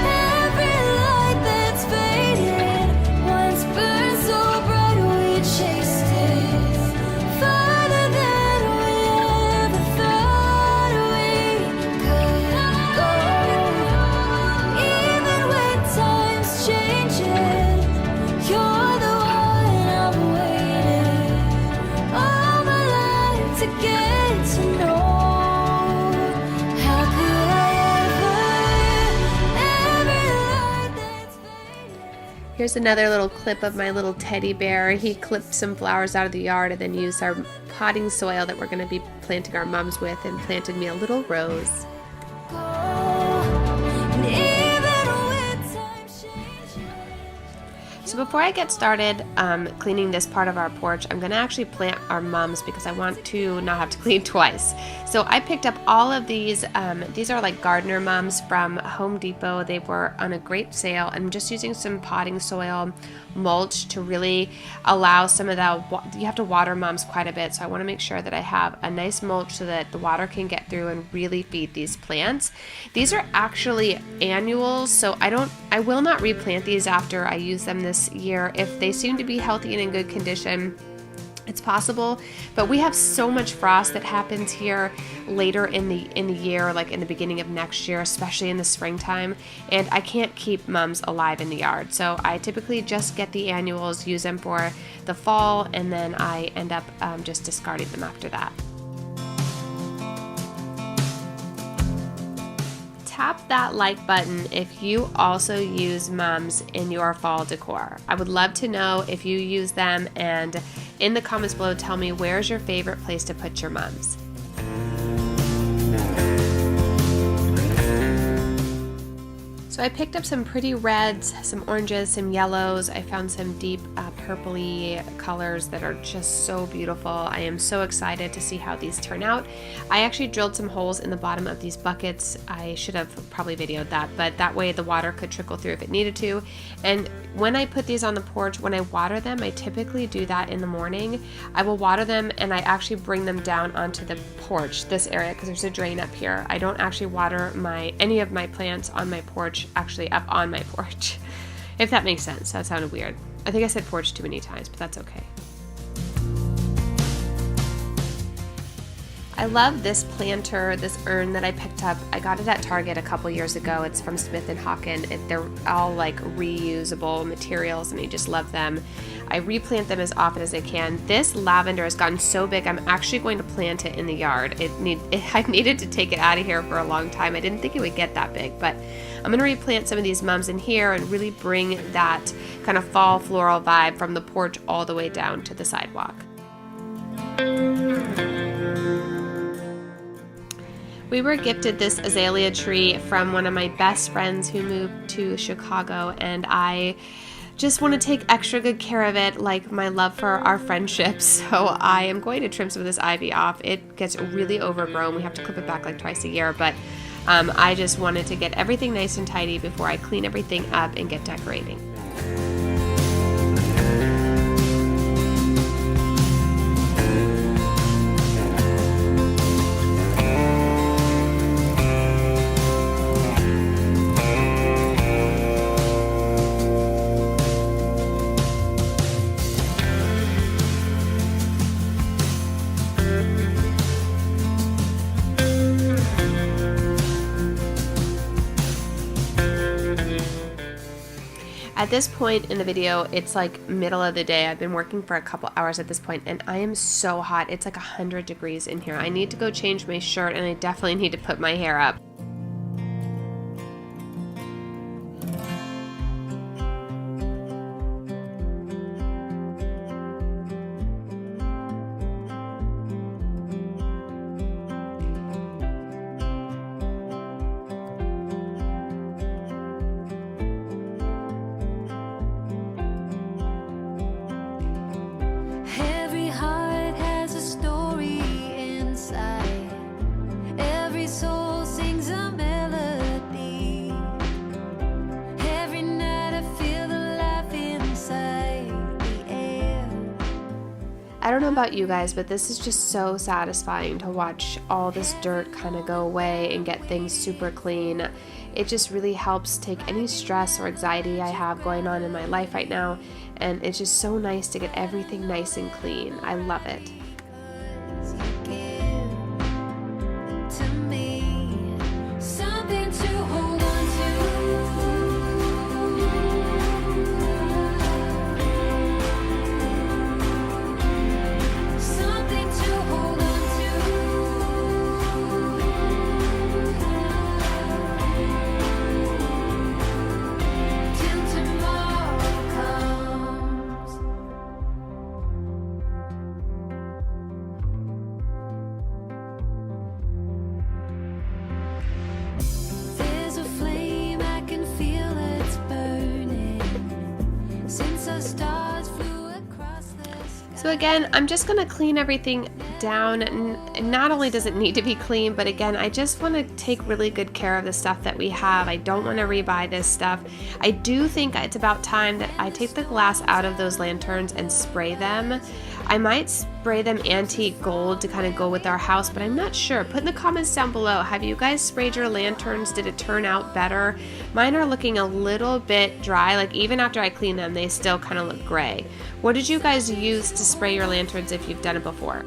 Every light that's fading once burned so bright we chased it farther than we ever thought we could go. Even when time's changing, you're the one I've waited all my life to get to know. How could I ever every light that's fading? Here's another little clip of my little teddy bear. He clipped some flowers out of the yard and then used our potting soil that we're going to be planting our mums with and planted me a little rose. And even when time's changing. So So before I get started cleaning this part of our porch, I'm going to actually plant our mums because I want to not have to clean twice. So I picked up all of these. These are like gardener mums from Home Depot. They were on a great sale. I'm just using some potting soil mulch to really allow some of that. You have to water mums quite a bit, so I want to make sure that I have a nice mulch so that the water can get through and really feed these plants. These are actually annuals, so I will not replant these after I use them this year. If they seem to be healthy and in good condition, it's possible, but we have so much frost that happens here later in the year, like in the beginning of next year, especially in the springtime, and I can't keep mums alive in the yard. So I typically just get the annuals, use them for the fall, and then I end up just discarding them after that. Tap that like button if you also use mums in your fall decor. I would love to know if you use them, and in the comments below tell me where's your favorite place to put your mums. So I picked up some pretty reds, some oranges, some yellows. I found some deep purpley colors that are just so beautiful. I am so excited to see how these turn out. I actually drilled some holes in the bottom of these buckets. I should have probably videoed that, but that way the water could trickle through if it needed to. And when I put these on the porch, when I water them, I typically do that in the morning. I will water them and I actually bring them down onto the porch, this area, because there's a drain up here. I don't actually water any of my plants on my porch, actually up on my porch, if that makes sense. That sounded weird. I think I said porch too many times, but that's okay. I love this planter, this urn that I picked up. I got it at Target a couple years ago. It's from Smith & Hawken. They're all like reusable materials and I just love them. I replant them as often as I can. This lavender has gotten so big, I'm actually going to plant it in the yard. I've needed to take it out of here for a long time. I didn't think it would get that big, but I'm gonna replant some of these mums in here and really bring that kind of fall floral vibe from the porch all the way down to the sidewalk. We were gifted this azalea tree from one of my best friends who moved to Chicago, and I just want to take extra good care of it, like my love for our friendship. So I am going to trim some of this ivy off. It gets really overgrown. We have to clip it back like twice a year, but I just wanted to get everything nice and tidy before I clean everything up and get decorating. At this point in the video, it's like middle of the day. I've been working for a couple hours at this point and I am so hot. It's like 100 degrees in here. I need to go change my shirt and I definitely need to put my hair up. I don't know about you guys, but this is just so satisfying to watch all this dirt kind of go away and get things super clean. It just really helps take any stress or anxiety I have going on in my life right now, and it's just so nice to get everything nice and clean. I love it. So again, I'm just going to clean everything down. And not only does it need to be clean, but again, I just want to take really good care of the stuff that we have. I don't want to rebuy this stuff. I do think it's about time that I take the glass out of those lanterns and spray them. I might spray them antique gold to kind of go with our house, but I'm not sure. Put in the comments down below, have you guys sprayed your lanterns? Did it turn out better? Mine are looking a little bit dry, like even after I clean them, they still kind of look gray. What did you guys use to spray your lanterns if you've done it before?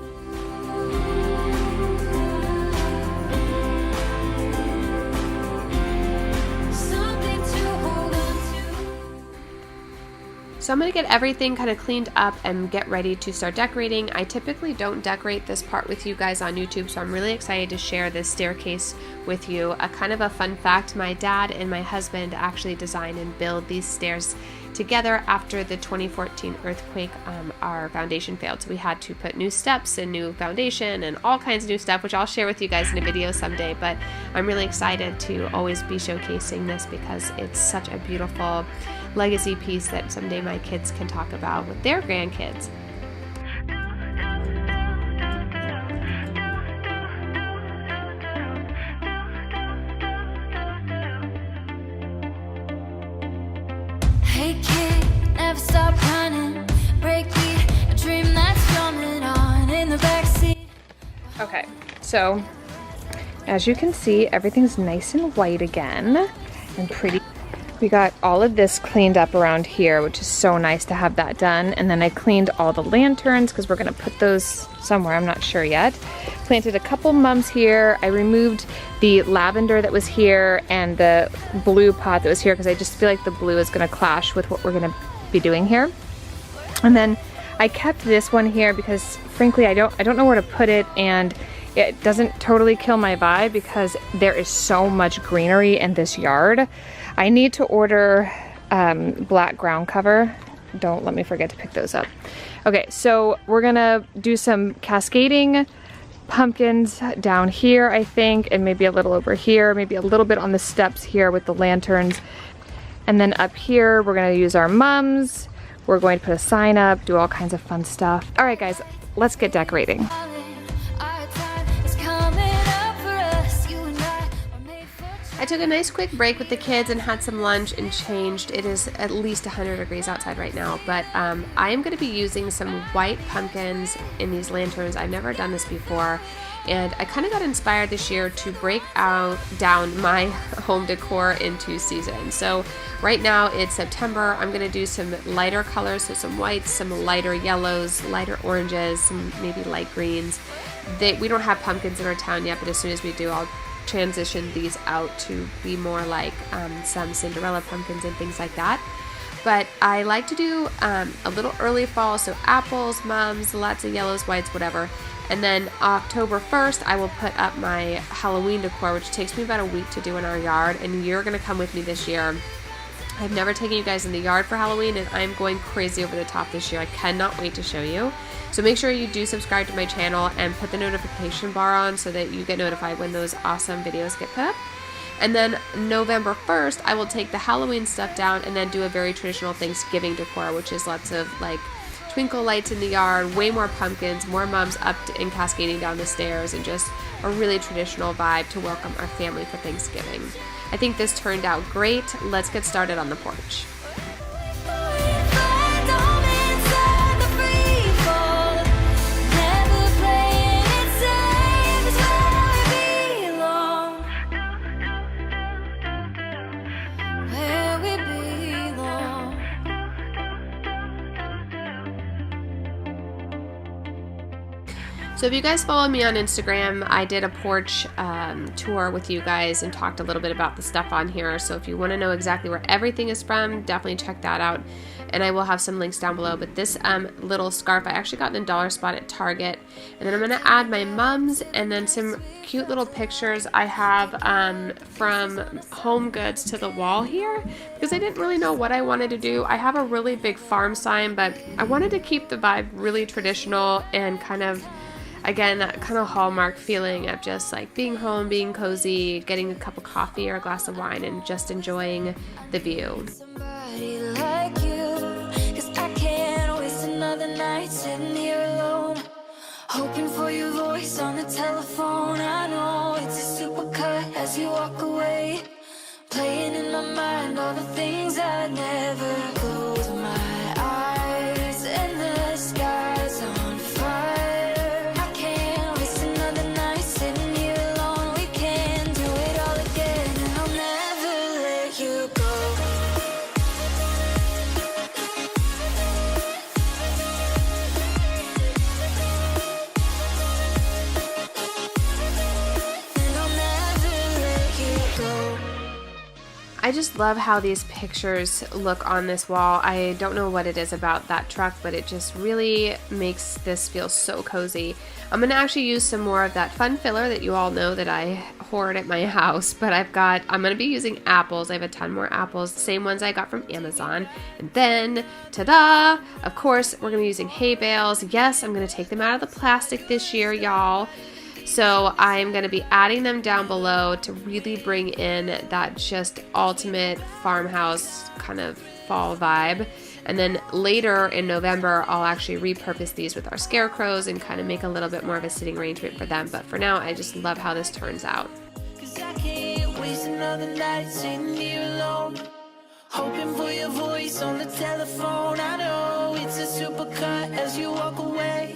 So I'm going to get everything kind of cleaned up and get ready to start decorating. I typically don't decorate this part with you guys on YouTube, so I'm really excited to share this staircase with you. A kind of a fun fact, my dad and my husband actually designed and built these stairs together after the 2014 earthquake. Our foundation failed, so we had to put new steps and new foundation and all kinds of new stuff, which I'll share with you guys in a video someday. But I'm really excited to always be showcasing this because it's such a beautiful legacy piece that someday my kids can talk about with their grandkids. Hey kid, never stop running. Break me a dream that's coming on in the backseat. Okay, so as you can see, everything's nice and white again and pretty. We got all of this cleaned up around here, which is so nice to have that done. And then I cleaned all the lanterns because we're gonna put those somewhere, I'm not sure yet. Planted a couple mums here. I removed the lavender that was here and the blue pot that was here because I just feel like the blue is gonna clash with what we're gonna be doing here. And then I kept this one here because frankly, I don't know where to put it, and it doesn't totally kill my vibe because there is so much greenery in this yard. I need to order black ground cover. Don't let me forget to pick those up. Okay, so we're gonna do some cascading pumpkins down here, I think, and maybe a little over here, maybe a little bit on the steps here with the lanterns. And then up here, we're gonna use our mums. We're going to put a sign up, do all kinds of fun stuff. All right, guys, let's get decorating. I took a nice quick break with the kids and had some lunch and changed. It is at least 100 degrees outside right now, but I am going to be using some white pumpkins in these lanterns. I've never done this before, and I kind of got inspired this year to break down my home decor into seasons. So right now it's September. I'm going to do some lighter colors, so some whites, some lighter yellows, lighter oranges, some maybe light greens. We don't have pumpkins in our town yet, but as soon as we do, I'll transition these out to be more like some Cinderella pumpkins and things like that. But I like to do a little early fall, so apples, mums, lots of yellows, whites, whatever. And then October 1st, I will put up my Halloween decor, which takes me about a week to do in our yard, and you're gonna come with me this year. I've never taken you guys in the yard for Halloween, and I'm going crazy over the top this year. I cannot wait to show you. So make sure you do subscribe to my channel and put the notification bar on so that you get notified when those awesome videos get put up. And then November 1st, I will take the Halloween stuff down and then do a very traditional Thanksgiving decor, which is lots of like twinkle lights in the yard, way more pumpkins, more mums up and cascading down the stairs, and just a really traditional vibe to welcome our family for Thanksgiving. I think this turned out great. Let's get started on the porch. So if you guys follow me on Instagram, I did a porch tour with you guys and talked a little bit about the stuff on here. So if you want to know exactly where everything is from, definitely check that out. And I will have some links down below. But this little scarf I actually got in a dollar spot at Target. And then I'm going to add my mums and then some cute little pictures I have from Home Goods to the wall here, because I didn't really know what I wanted to do. I have a really big farm sign, but I wanted to keep the vibe really traditional and kind of, again, that kind of hallmark feeling of just like being home, being cozy, getting a cup of coffee or a glass of wine and just enjoying the view. Somebody like you, 'cause I can't waste another night sitting here alone, hoping for your voice on the telephone. I know it's a supercut as you walk away, playing in my mind all the things I never. Close my eyes and the sky's on fire. I can't waste another night sitting here alone. We can do it all again, and I'll never let you go. And I'll never let you go. I just love how these pictures look on this wall. I don't know what it is about that truck, but it just really makes this feel so cozy. I'm going to actually use some more of that fun filler that you all know that I hoard at my house, but I'm going to be using apples. I have a ton more apples, the same ones I got from Amazon. And then, ta-da! Of course, we're going to be using hay bales. Yes, I'm going to take them out of the plastic this year, y'all. So I'm going to be adding them down below to really bring in that just ultimate farmhouse kind of fall vibe. And then later in November, I'll actually repurpose these with our scarecrows and kind of make a little bit more of a sitting arrangement for them. But for now, I just love how this turns out. 'Cause I can't waste another night sitting here alone, hoping for your voice on the telephone. I know it's a supercut as you walk away,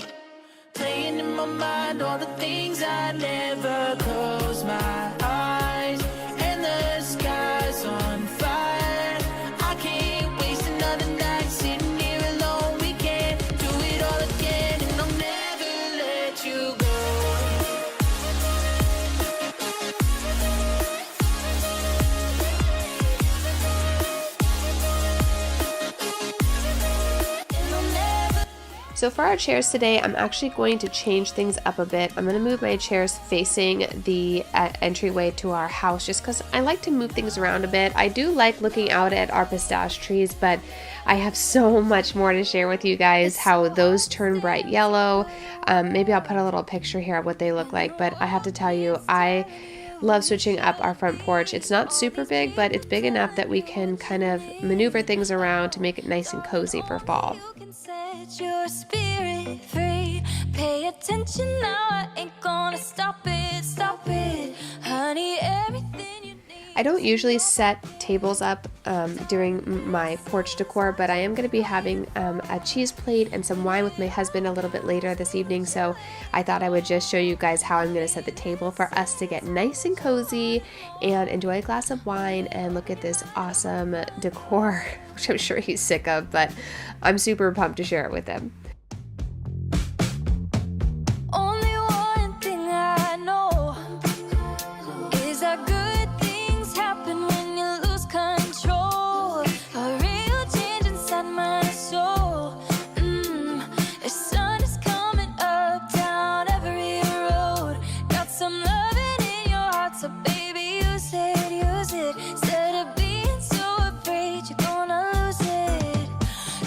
playing in my mind all the things I never. Close my eyes and the sky's on fire. I can't waste another night sitting here alone. We can do it all again, and I'll never let you go. And I'll never. So for our chairs today, I'm actually going to change things up a bit. I'm going to move my chairs facing the entryway to our house just because I like to move things around a bit. I do like looking out at our pistache trees, but I have so much more to share with you guys, how those turn bright yellow. Maybe I'll put a little picture here of what they look like, but I have to tell you, I love switching up our front porch. It's not super big, but it's big enough that we can kind of maneuver things around to make it nice and cozy for fall. You can set your spirit free. Pay attention now, I ain't gonna stop it, honey, everything you need. I don't usually set tables up during my porch decor, but I am going to be having a cheese plate and some wine with my husband a little bit later this evening, so I thought I would just show you guys how I'm going to set the table for us to get nice and cozy and enjoy a glass of wine and look at this awesome decor, which I'm sure he's sick of, but I'm super pumped to share it with him. Only one thing I know is that good things happen when you lose control. A real change inside my soul. The sun is coming up down every road. Got some loving in your heart, so baby, use it. Instead of being so afraid you're gonna lose it,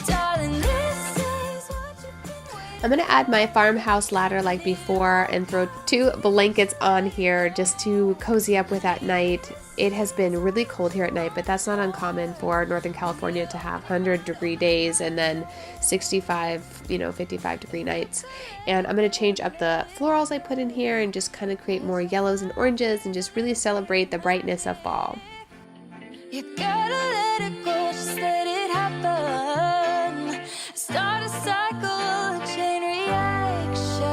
darling. This is what you've been waiting. I'm going to add my farmhouse ladder like before and throw 2 blankets on here just to cozy up with at night. It has been really cold here at night, but that's not uncommon for Northern California to have 100-degree days and then 65, 55-degree nights. And I'm going to change up the florals I put in here and just kind of create more yellows and oranges and just really celebrate the brightness of fall. You gotta let it go, just let it happen. Start a cycle, a chain reaction.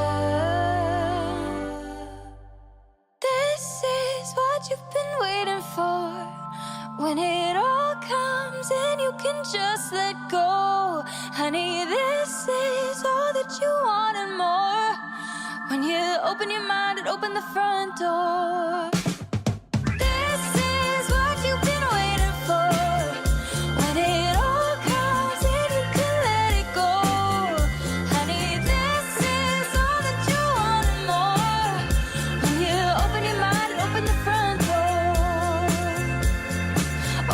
This is what you've been waiting for. When it all comes and you can just let go. Honey, this is all that you want and more. When you open your mind and open the front door. This is what you've been waiting for. When it all comes and you can let it go. Honey, this is all that you want and more. When you open your mind and open the front door.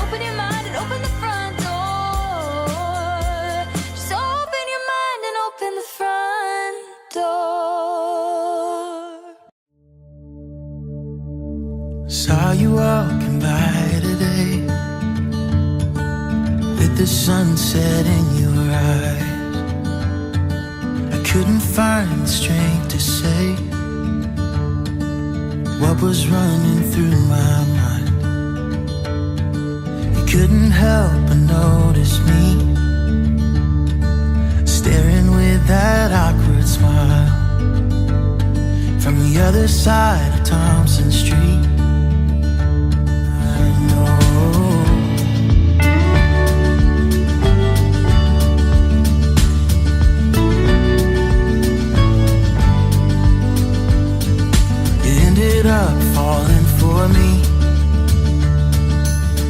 Open your mind and open the front door. Just open your mind and open the front door. Saw you walking by today, with the sunset in your eyes. couldn't find the strength to say what was running through my mind. You couldn't help but notice me, staring with that awkward smile from the other side of Thompson Street. I know you ended up falling for me,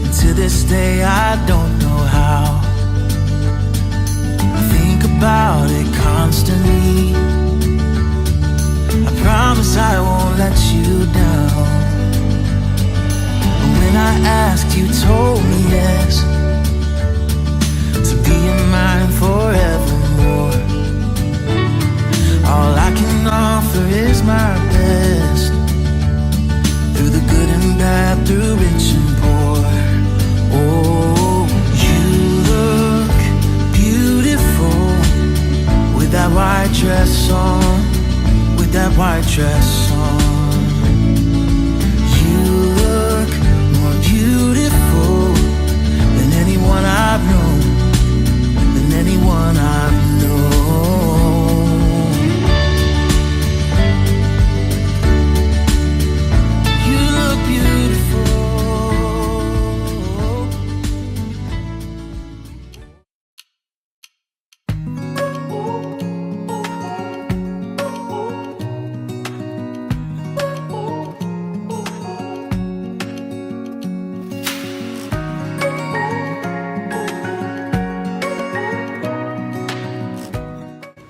and to this day I don't know how. I think about it constantly. I promise I won't let you down. And when I asked, you told me yes, to be in mine forevermore. All I can offer is my best, through the good and bad, through rich and poor. Oh, you look beautiful with that white dress on, with that white dress on. You look more beautiful than anyone I've known, than anyone I've known. You look beautiful.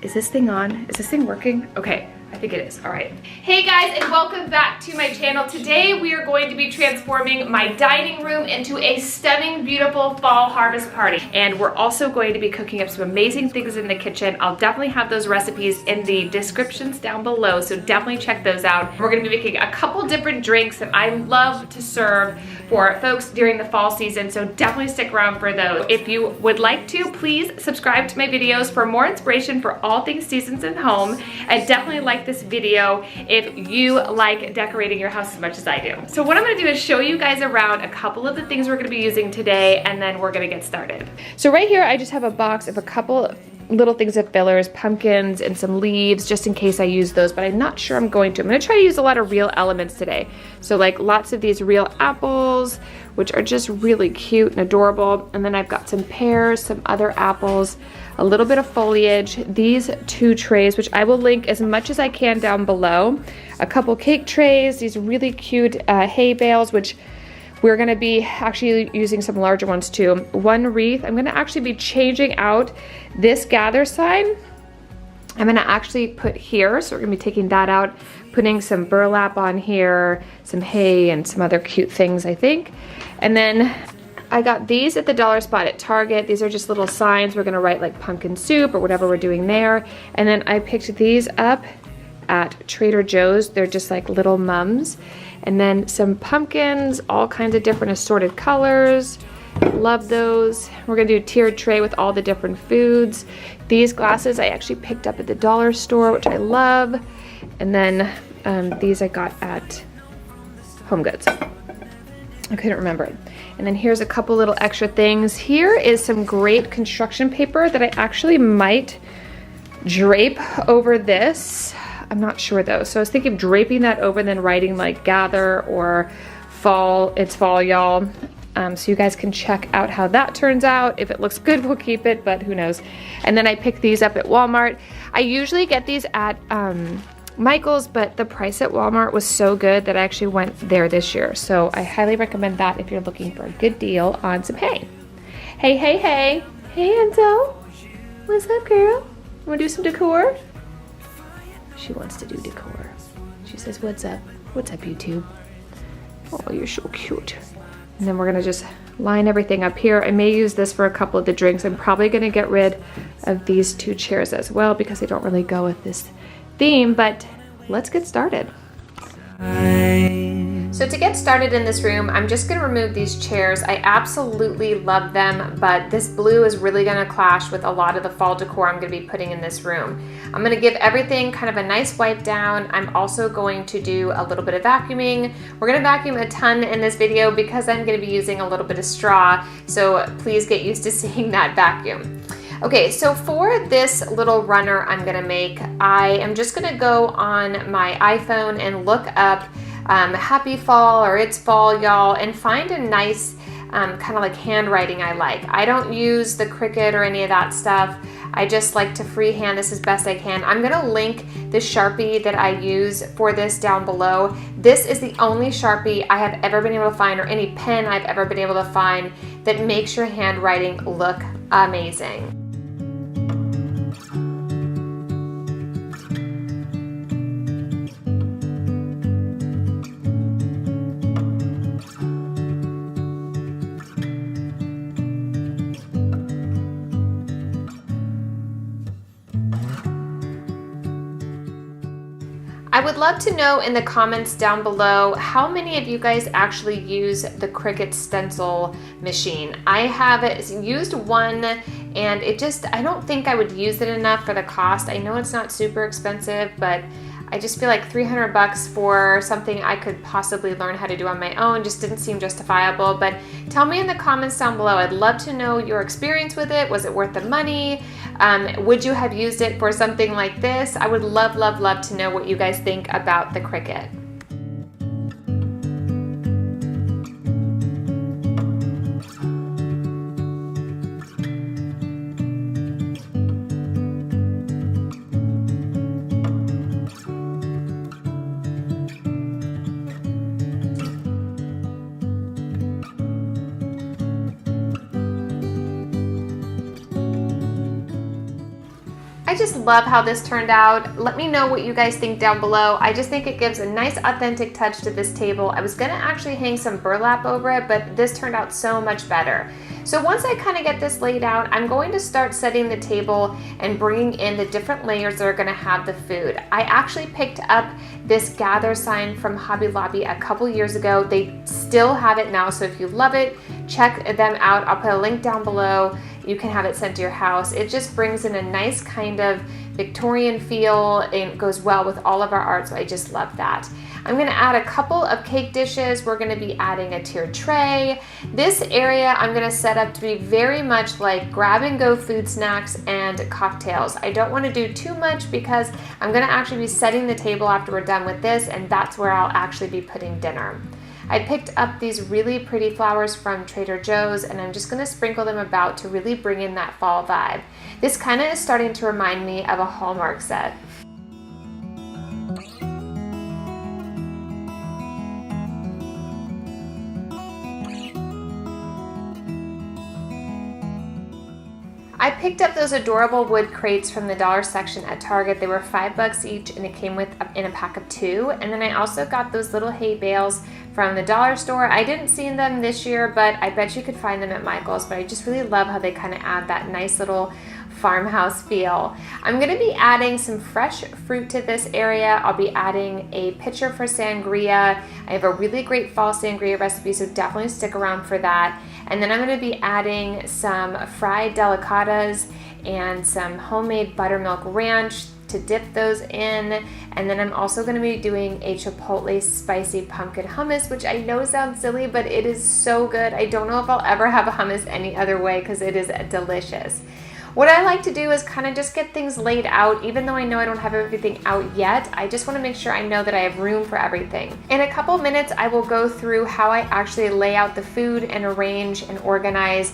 Is this thing on? Is this thing working? Okay, I think it is. All right. Hey guys, and welcome back to my channel. Today we are going to be transforming my dining room into a stunning, beautiful fall harvest party. And we're also going to be cooking up some amazing things in the kitchen. I'll definitely have those recipes in the descriptions down below, so definitely check those out. We're gonna be making a couple different drinks that I love to serve for folks during the fall season, so definitely stick around for those. If you would like to, please subscribe to my videos for more inspiration for all things seasons and home, and definitely like this video if you like decorating your house as much as I do. So what I'm gonna do is show you guys around a couple of the things we're gonna be using today, and then we're gonna get started. So right here, I just have a box of a couple little things of fillers, pumpkins and some leaves, just in case I use those, but I'm not sure I'm going to. I'm gonna try to use a lot of real elements today. So like lots of these real apples, which are just really cute and adorable. And then I've got some pears, some other apples, a little bit of foliage, these 2 trays, which I will link as much as I can down below. A couple cake trays, these really cute hay bales, which we're gonna be actually using some larger ones too. 1 wreath. I'm gonna actually be changing out this gather sign. I'm gonna actually put here, so we're gonna be taking that out, putting some burlap on here, some hay and some other cute things, I think. And then I got these at the dollar spot at Target. These are just little signs. We're gonna write like pumpkin soup or whatever we're doing there. And then I picked these up at Trader Joe's. They're just like little mums. And then some pumpkins, all kinds of different assorted colors. Love those. We're gonna do a tiered tray with all the different foods. These glasses I actually picked up at the dollar store, which I love. And then these I got at Home Goods. I couldn't remember it. And then here's a couple little extra things. Here is some great construction paper that I actually might drape over this. I'm not sure though. So I was thinking of draping that over and then writing like gather or fall, it's fall y'all. So you guys can check out how that turns out. If it looks good, we'll keep it, but who knows. And then I picked these up at Walmart. I usually get these at Michael's, but the price at Walmart was so good that I actually went there this year. So I highly recommend that if you're looking for a good deal on some hay. Hey, hey, hey. Hey, Enzo. What's up, girl? Wanna do some decor? She wants to do decor. She says, what's up? What's up, YouTube? Oh, you're so cute. And then we're gonna just line everything up here. I may use this for a couple of the drinks. I'm probably gonna get rid of these 2 chairs as well because they don't really go with this theme, but let's get started. So to get started in this room, I'm just going to remove these chairs. I absolutely love them, but this blue is really going to clash with a lot of the fall decor I'm going to be putting in this room. I'm going to give everything kind of a nice wipe down. I'm also going to do a little bit of vacuuming. We're going to vacuum a ton in this video because I'm going to be using a little bit of straw, so please get used to seeing that vacuum. Okay, so for this little runner I'm going to make, I am just going to go on my iPhone and look up happy fall or it's fall y'all and find a nice kind of like handwriting I like. I don't use the Cricut or any of that stuff. I just like to freehand this as best I can. I'm gonna link the Sharpie that I use for this down below. This is the only Sharpie I have ever been able to find, or any pen I've ever been able to find, that makes your handwriting look amazing. I would love to know in the comments down below how many of you guys actually use the Cricut stencil machine. I have used one and I don't think I would use it enough for the cost. I know it's not super expensive, but I just feel like 300 bucks for something I could possibly learn how to do on my own just didn't seem justifiable. But tell me in the comments down below. I'd love to know your experience with it. Was it worth the money? Would you have used it for something like this? I would love, love, love to know what you guys think about the Cricut. I just love how this turned out. Let me know what you guys think down below. I just think it gives a nice authentic touch to this table. I was gonna actually hang some burlap over it, but this turned out so much better. So once I kind of get this laid out, I'm going to start setting the table and bringing in the different layers that are gonna have the food. I actually picked up this gather sign from Hobby Lobby a couple years ago. They still have it now, so if you love it, check them out. I'll put a link down below. You can have it sent to your house. It just brings in a nice kind of Victorian feel and goes well with all of our art, so I just love that. I'm gonna add a couple of cake dishes. We're gonna be adding a tiered tray. This area I'm gonna set up to be very much like grab and go food snacks and cocktails. I don't wanna do too much because I'm gonna actually be setting the table after we're done with this, and that's where I'll actually be putting dinner. I picked up these really pretty flowers from Trader Joe's, and I'm just gonna sprinkle them about to really bring in that fall vibe. This kind of is starting to remind me of a Hallmark set. I picked up those adorable wood crates from the dollar section at Target. They were $5 each, and it came in a pack of 2. And then I also got those little hay bales from the dollar store. I didn't see them this year, but I bet you could find them at Michael's. But I just really love how they kind of add that nice little farmhouse feel. I'm gonna be adding some fresh fruit to this area. I'll be adding a pitcher for sangria. I have a really great fall sangria recipe, so definitely stick around for that. And then I'm gonna be adding some fried delicatas and some homemade buttermilk ranch to dip those in. And then I'm also gonna be doing a chipotle spicy pumpkin hummus, which I know sounds silly, but it is so good. I don't know if I'll ever have a hummus any other way because it is delicious. What I like to do is kind of just get things laid out. Even though I know I don't have everything out yet, I just want to make sure I know that I have room for everything. In a couple minutes, I will go through how I actually lay out the food and arrange and organize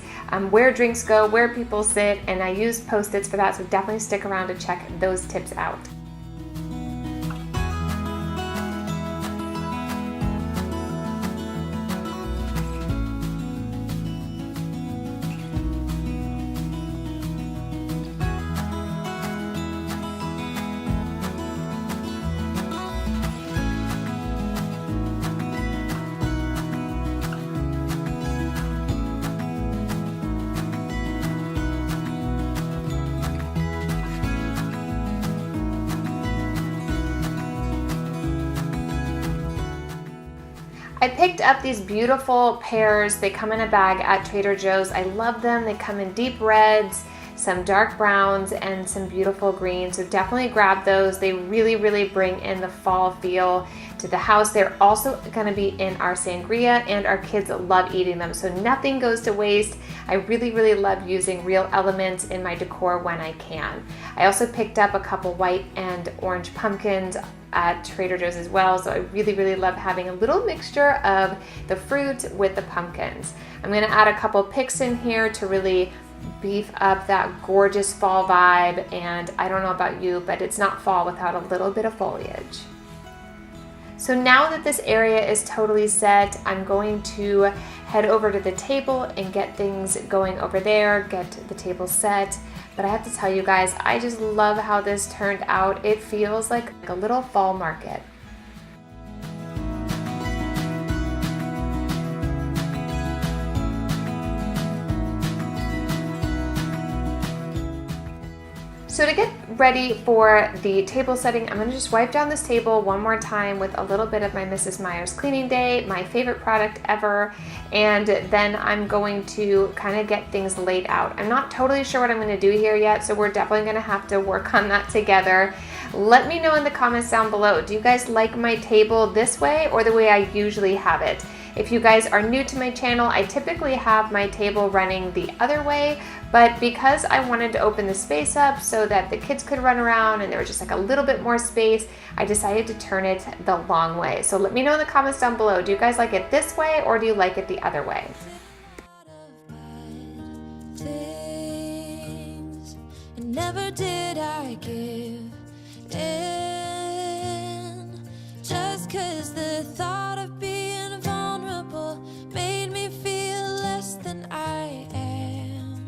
where drinks go, where people sit, and I use Post-its for that, so definitely stick around to check those tips out. I picked up these beautiful pears. They come in a bag at Trader Joe's. I love them. They come in deep reds, some dark browns, and some beautiful greens. So definitely grab those. They really, really bring in the fall feel to the house. They're also going to be in our sangria, and our kids love eating them. So nothing goes to waste. I really, really love using real elements in my decor when I can. I also picked up a couple white and orange pumpkins at Trader Joe's as well. So I really, really love having a little mixture of the fruit with the pumpkins. I'm going to add a couple picks in here to really beef up that gorgeous fall vibe. And I don't know about you, but it's not fall without a little bit of foliage. So now that this area is totally set, I'm going to head over to the table and get things going over there, get the table set. But I have to tell you guys, I just love how this turned out. It feels like a little fall market. So to get ready for the table setting, I'm gonna just wipe down this table one more time with a little bit of my Mrs. Meyer's Cleaning Day, my favorite product ever, and then I'm going to kind of get things laid out. I'm not totally sure what I'm gonna do here yet, so we're definitely gonna have to work on that together. Let me know in the comments down below, do you guys like my table this way or the way I usually have it? If you guys are new to my channel, I typically have my table running the other way, but because I wanted to open the space up so that the kids could run around and there was just like a little bit more space, I decided to turn it the long way. So let me know in the comments down below, do you guys like it this way or do you like it the other way? Never did I give in, just 'cause the thought of being vulnerable made me feel less than I am.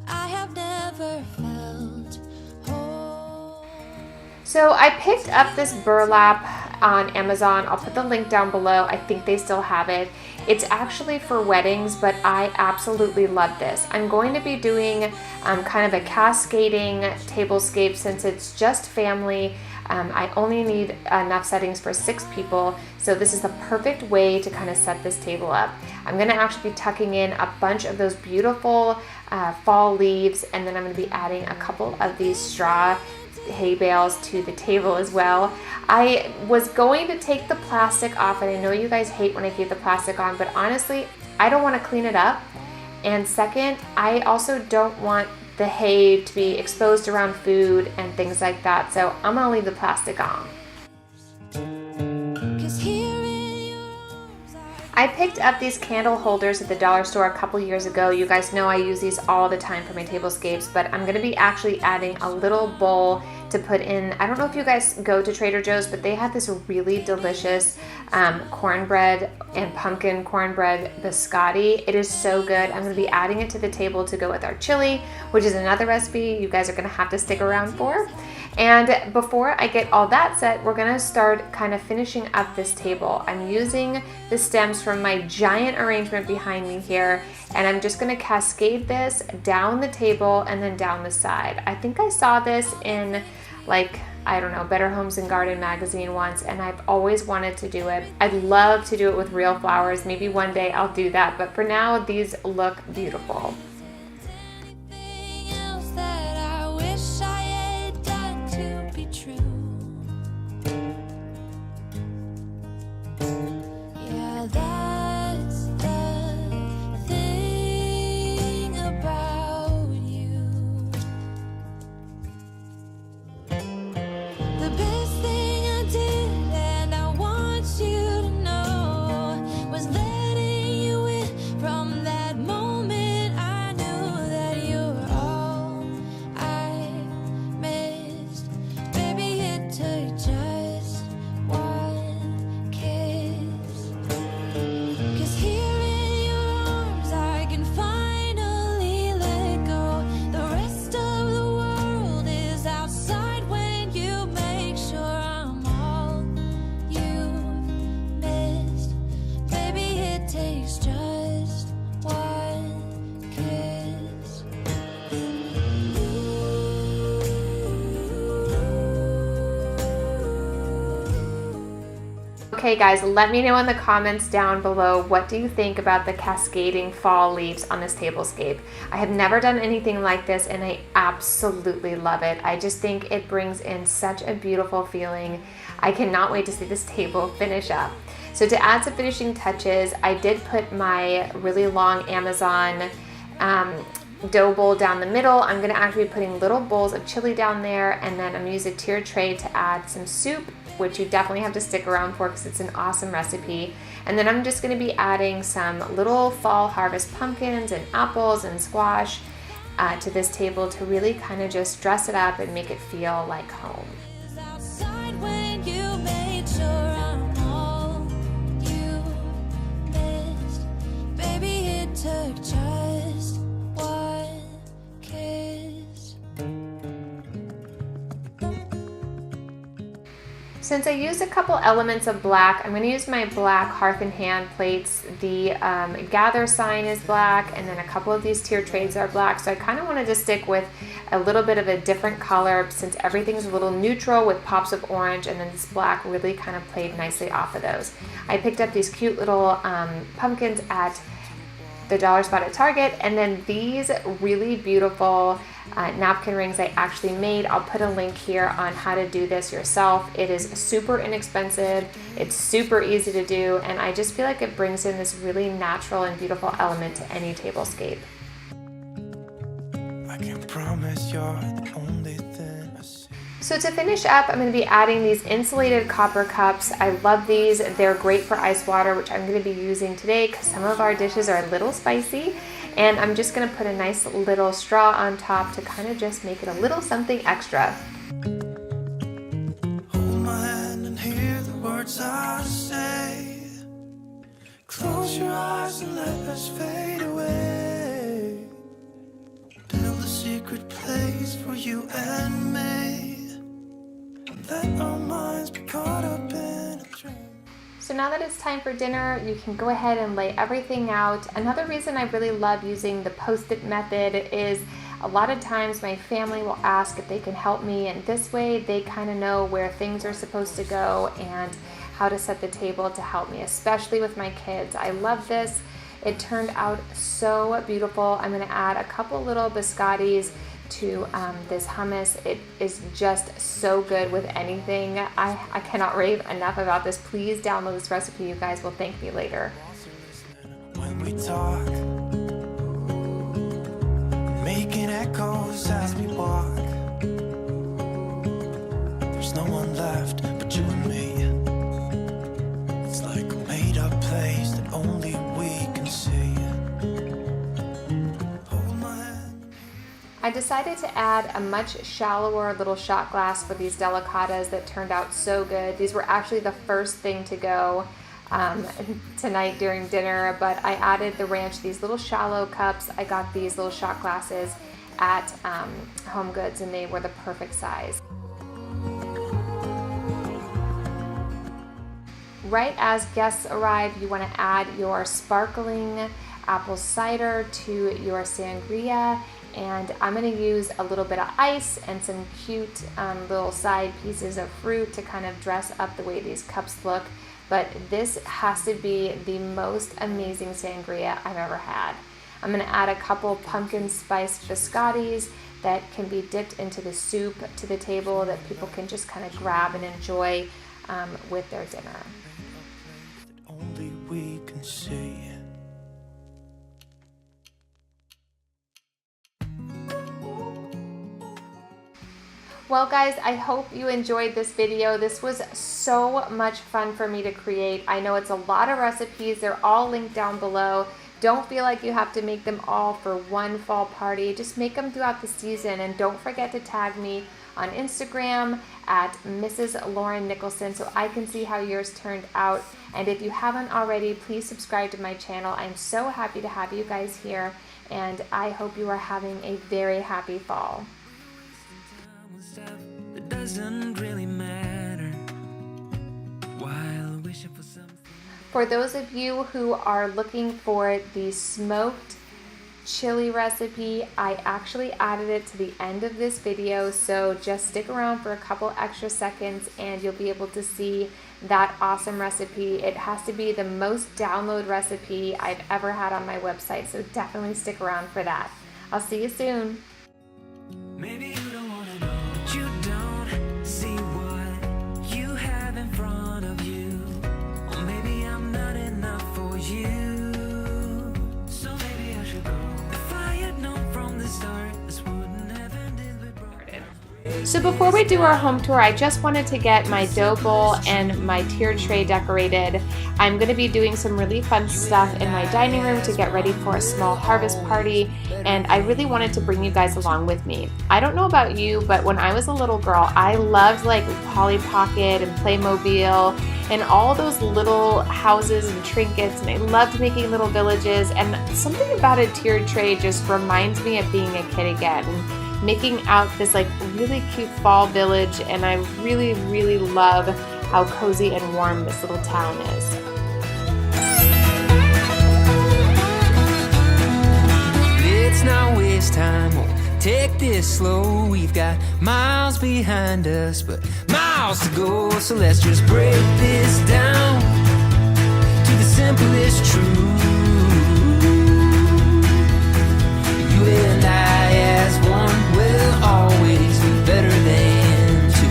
I have never felt whole. So I picked up this burlap on Amazon. I'll put the link down below. I think they still have it. It's actually for weddings, but I absolutely love this. I'm going to be doing kind of a cascading tablescape since it's just family. I only need enough settings for 6 people, so this is the perfect way to kind of set this table up. I'm going to actually be tucking in a bunch of those beautiful fall leaves, and then I'm going to be adding a couple of these straw hay bales to the table as well. I was going to take the plastic off, and I know you guys hate when I keep the plastic on, but honestly, I don't want to clean it up. And second, I also don't want the hay to be exposed around food and things like that, so I'm gonna leave the plastic on. I picked up these candle holders at the dollar store a couple years ago. You guys know I use these all the time for my tablescapes, but I'm going to be actually adding a little bowl to put in. I don't know if you guys go to Trader Joe's, but they have this really delicious cornbread and pumpkin cornbread biscotti. It is so good. I'm going to be adding it to the table to go with our chili, which is another recipe you guys are going to have to stick around for. And before I get all that set, we're gonna start kind of finishing up this table. I'm using the stems from my giant arrangement behind me here, and I'm just gonna cascade this down the table and then down the side. I think I saw this in like, I don't know, Better Homes and Garden magazine once, and I've always wanted to do it. I'd love to do it with real flowers. Maybe one day I'll do that, but for now, these look beautiful. Letting you in from that moment I Okay guys, let me know in the comments down below, what do you think about the cascading fall leaves on this tablescape? I have never done anything like this and I absolutely love it. I just think it brings in such a beautiful feeling. I cannot wait to see this table finish up. So to add some finishing touches, I did put my really long Amazon dough bowl down the middle. I'm gonna actually be putting little bowls of chili down there, and then I'm gonna use a tiered tray to add some soup, which you definitely have to stick around for because it's an awesome recipe. And then I'm just gonna be adding some little fall harvest pumpkins and apples and squash to this table to really kind of just dress it up and make it feel like home. Outside when you made sure I'm all you missed. Baby, it took just one kiss. Since I used a couple elements of black, I'm going to use my black Hearth and Hand plates. The gather sign is black, and then a couple of these tier trays are black. So I kind of wanted to stick with a little bit of a different color since everything's a little neutral with pops of orange, and then this black really kind of played nicely off of those. I picked up these cute little pumpkins at the dollar spot at Target, and then these really beautiful napkin rings I actually made. I'll put a link here on how to do this yourself. It is super inexpensive, it's super easy to do, and I just feel like it brings in this really natural and beautiful element to any tablescape. I can promise you're the only thing I see. So to finish up, I'm going to be adding these insulated copper cups. I love these. They're great for ice water, which I'm going to be using today because some of our dishes are a little spicy. And I'm just going to put a nice little straw on top to kind of just make it a little something extra. Hold my hand and hear the words I say. Close your eyes and let us fade away. Build a secret place for you and me. Let our minds be caught up in a dream. So now that it's time for dinner, you can go ahead and lay everything out. Another reason I really love using the Post-it method is a lot of times my family will ask if they can help me, and this way they kind of know where things are supposed to go and how to set the table to help me, especially with my kids. I love this. It turned out so beautiful. I'm going to add a couple little biscottis to this hummus. It is just so good with anything. I cannot rave enough about this. Please download this recipe. You guys will thank me later. When we talk, making echoes as we walk. There's no one left but you and me. It's like a made up place that only we can see. Hold my hand. I decided to add a much shallower little shot glass for these delicatas that turned out so good. These were actually the first thing to go tonight during dinner, but I added the ranch, these little shallow cups. I got these little shot glasses at Home Goods, and they were the perfect size. Right as guests arrive, you want to add your sparkling apple cider to your sangria, and I'm going to use a little bit of ice and some cute little side pieces of fruit to kind of dress up the way these cups look. But this has to be the most amazing sangria I've ever had. I'm going to add a couple pumpkin spiced biscottis that can be dipped into the soup to the table that people can just kind of grab and enjoy with their dinner. Only we can see. Well guys, I hope you enjoyed this video. This was so much fun for me to create. I know it's a lot of recipes. They're all linked down below. Don't feel like you have to make them all for one fall party. Just make them throughout the season, and don't forget to tag me on Instagram at Mrs. Lauren Nicholson so I can see how yours turned out. And if you haven't already, please subscribe to my channel. I'm so happy to have you guys here, and I hope you are having a very happy fall. It doesn't really matter while wishing for something. For those of you who are looking for the smoked chili recipe. I actually added it to the end of this video, so just stick around for a couple extra seconds and you'll be able to see that awesome recipe. It has to be the most download recipe I've ever had on my website, so definitely stick around for that. I'll see you soon. Maybe you don't wanna know, but you don't see what you have in front of you. Or maybe I'm not enough for you. So maybe I should go. If I had known from the start, this wouldn't have ended with broken. So before we do our home tour, I just wanted to get my dough bowl and my tiered tray decorated. I'm going to be doing some really fun stuff in my dining room to get ready for a small harvest party, and I really wanted to bring you guys along with me. I don't know about you, but when I was a little girl, I loved like Polly Pocket and Playmobil and all those little houses and trinkets, and I loved making little villages, and something about a tiered tray just reminds me of being a kid again. Making out this like really cute fall village, and I really, really love how cozy and warm this little town is. Let's not waste time, we'll take this slow. We've got miles behind us, but miles to go. So let's just break this down to the simplest truth. You and I as one will always be better than two.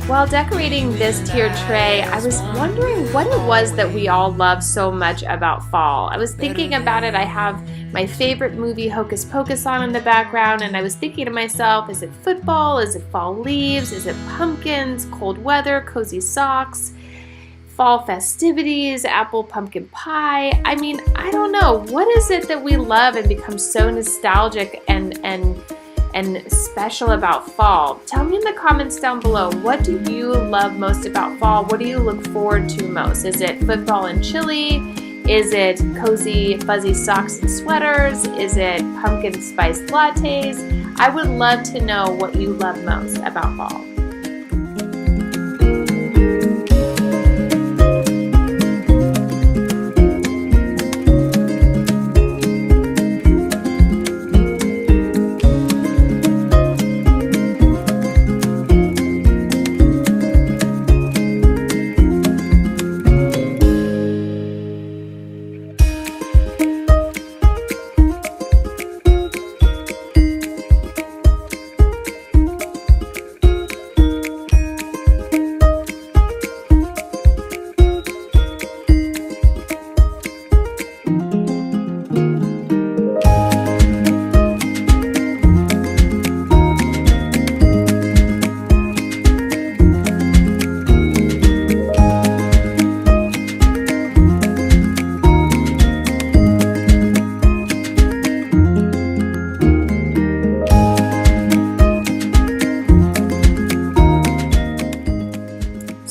While decorating this tiered tray, I was wondering what it was that we all love so much about fall. I was thinking about it. I have my favorite movie Hocus Pocus on in the background, and I was thinking to myself, is it football? Is it fall leaves? Is it pumpkins, cold weather, cozy socks, fall festivities, apple pumpkin pie? I mean, I don't know. What is it that we love and become so nostalgic and special about fall? Tell me in the comments down below, what do you love most about fall? What do you look forward to most? Is it football and chili? Is it cozy fuzzy socks and sweaters? Is it pumpkin spiced lattes? I would love to know what you love most about fall.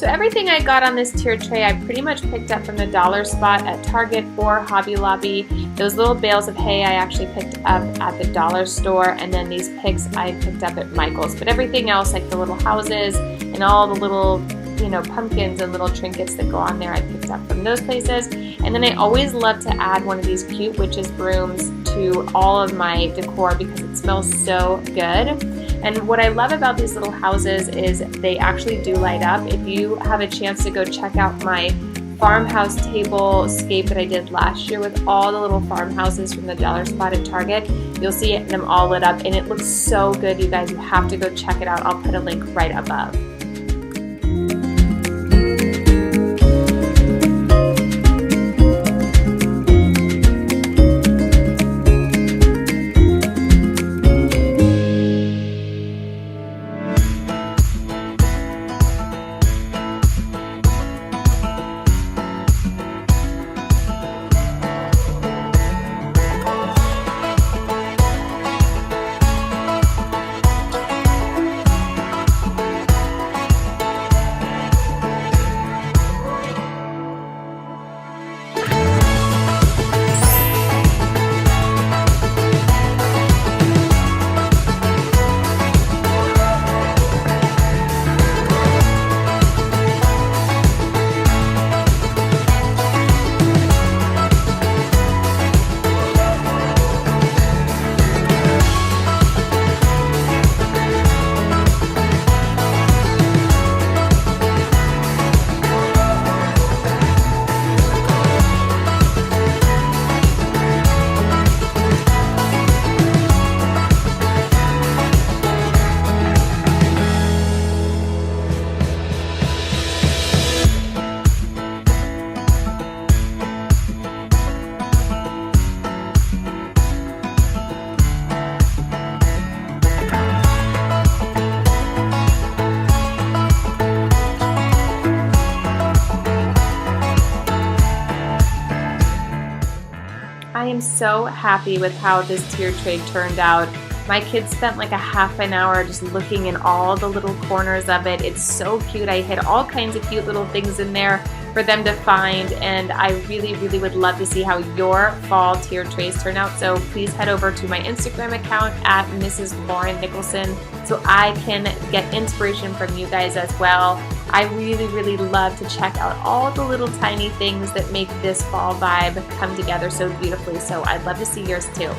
Everything I got on this tiered tray I pretty much picked up from the dollar spot at Target or Hobby Lobby. Those little bales of hay I actually picked up at the dollar store, and then these picks I picked up at Michael's. But everything else, like the little houses and all the little, pumpkins and little trinkets that go on there, I picked up from those places. And then I always love to add one of these cute witch's brooms to all of my decor because it smells so good. And what I love about these little houses is they actually do light up. If you have a chance to go check out my farmhouse table scape that I did last year with all the little farmhouses from the dollar spot at Target, you'll see them all lit up, and it looks so good, you guys. You have to go check it out. I'll put a link right above. am so happy with how this tiered tray turned out. My kids spent like a half an hour just looking in all the little corners of it. It's so cute. I hid all kinds of cute little things in there for them to find, and I really would love to see how your fall tiered trays turn out. So please head over to my Instagram account at Mrs. Lauren Nicholson so I can get inspiration from you guys as well. I really love to check out all the little tiny things that make this fall vibe come together so beautifully. So I'd love to see yours too.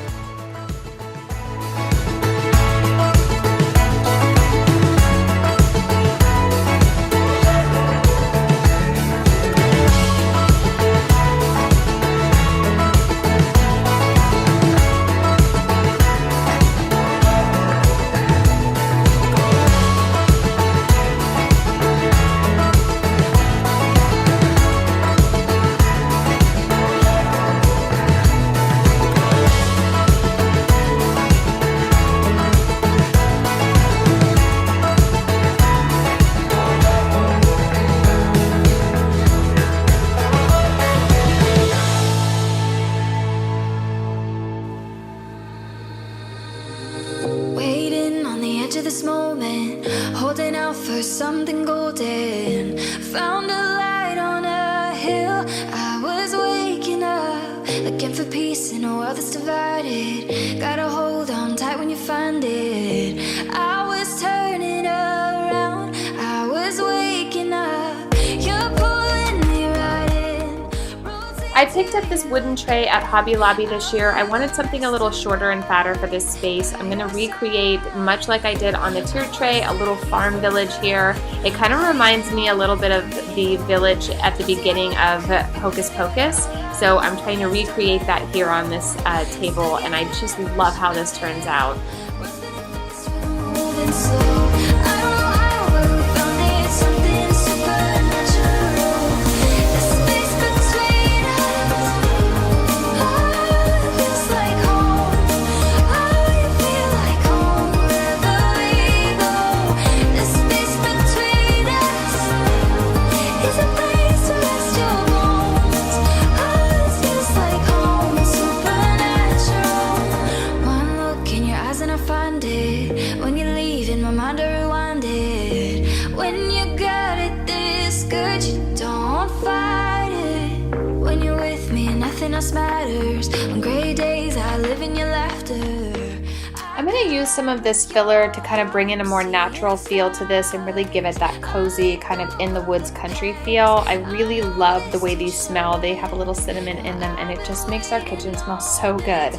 To this moment, holding out for something golden. Found a light on a hill. I was waking up, looking for peace in a world that's divided. Gotta hold on tight when you find it. I was turning around, I was waking up. You're pulling me right in. I picked up this wooden tray at Hobby Lobby this year. I wanted something a little shorter and fatter for this space. I'm going to recreate, much like I did on the tiered tray, a little farm village here. It kind of reminds me a little bit of the village at the beginning of Hocus Pocus. So I'm trying to recreate that here on this table, and I just love how this turns out. Matters. On gray days, I live in your laughter. I'm going to use some of this filler to kind of bring in a more natural feel to this and really give it that cozy kind of in the woods country feel. I really love the way these smell. They have a little cinnamon in them, and it just makes our kitchen smell so good.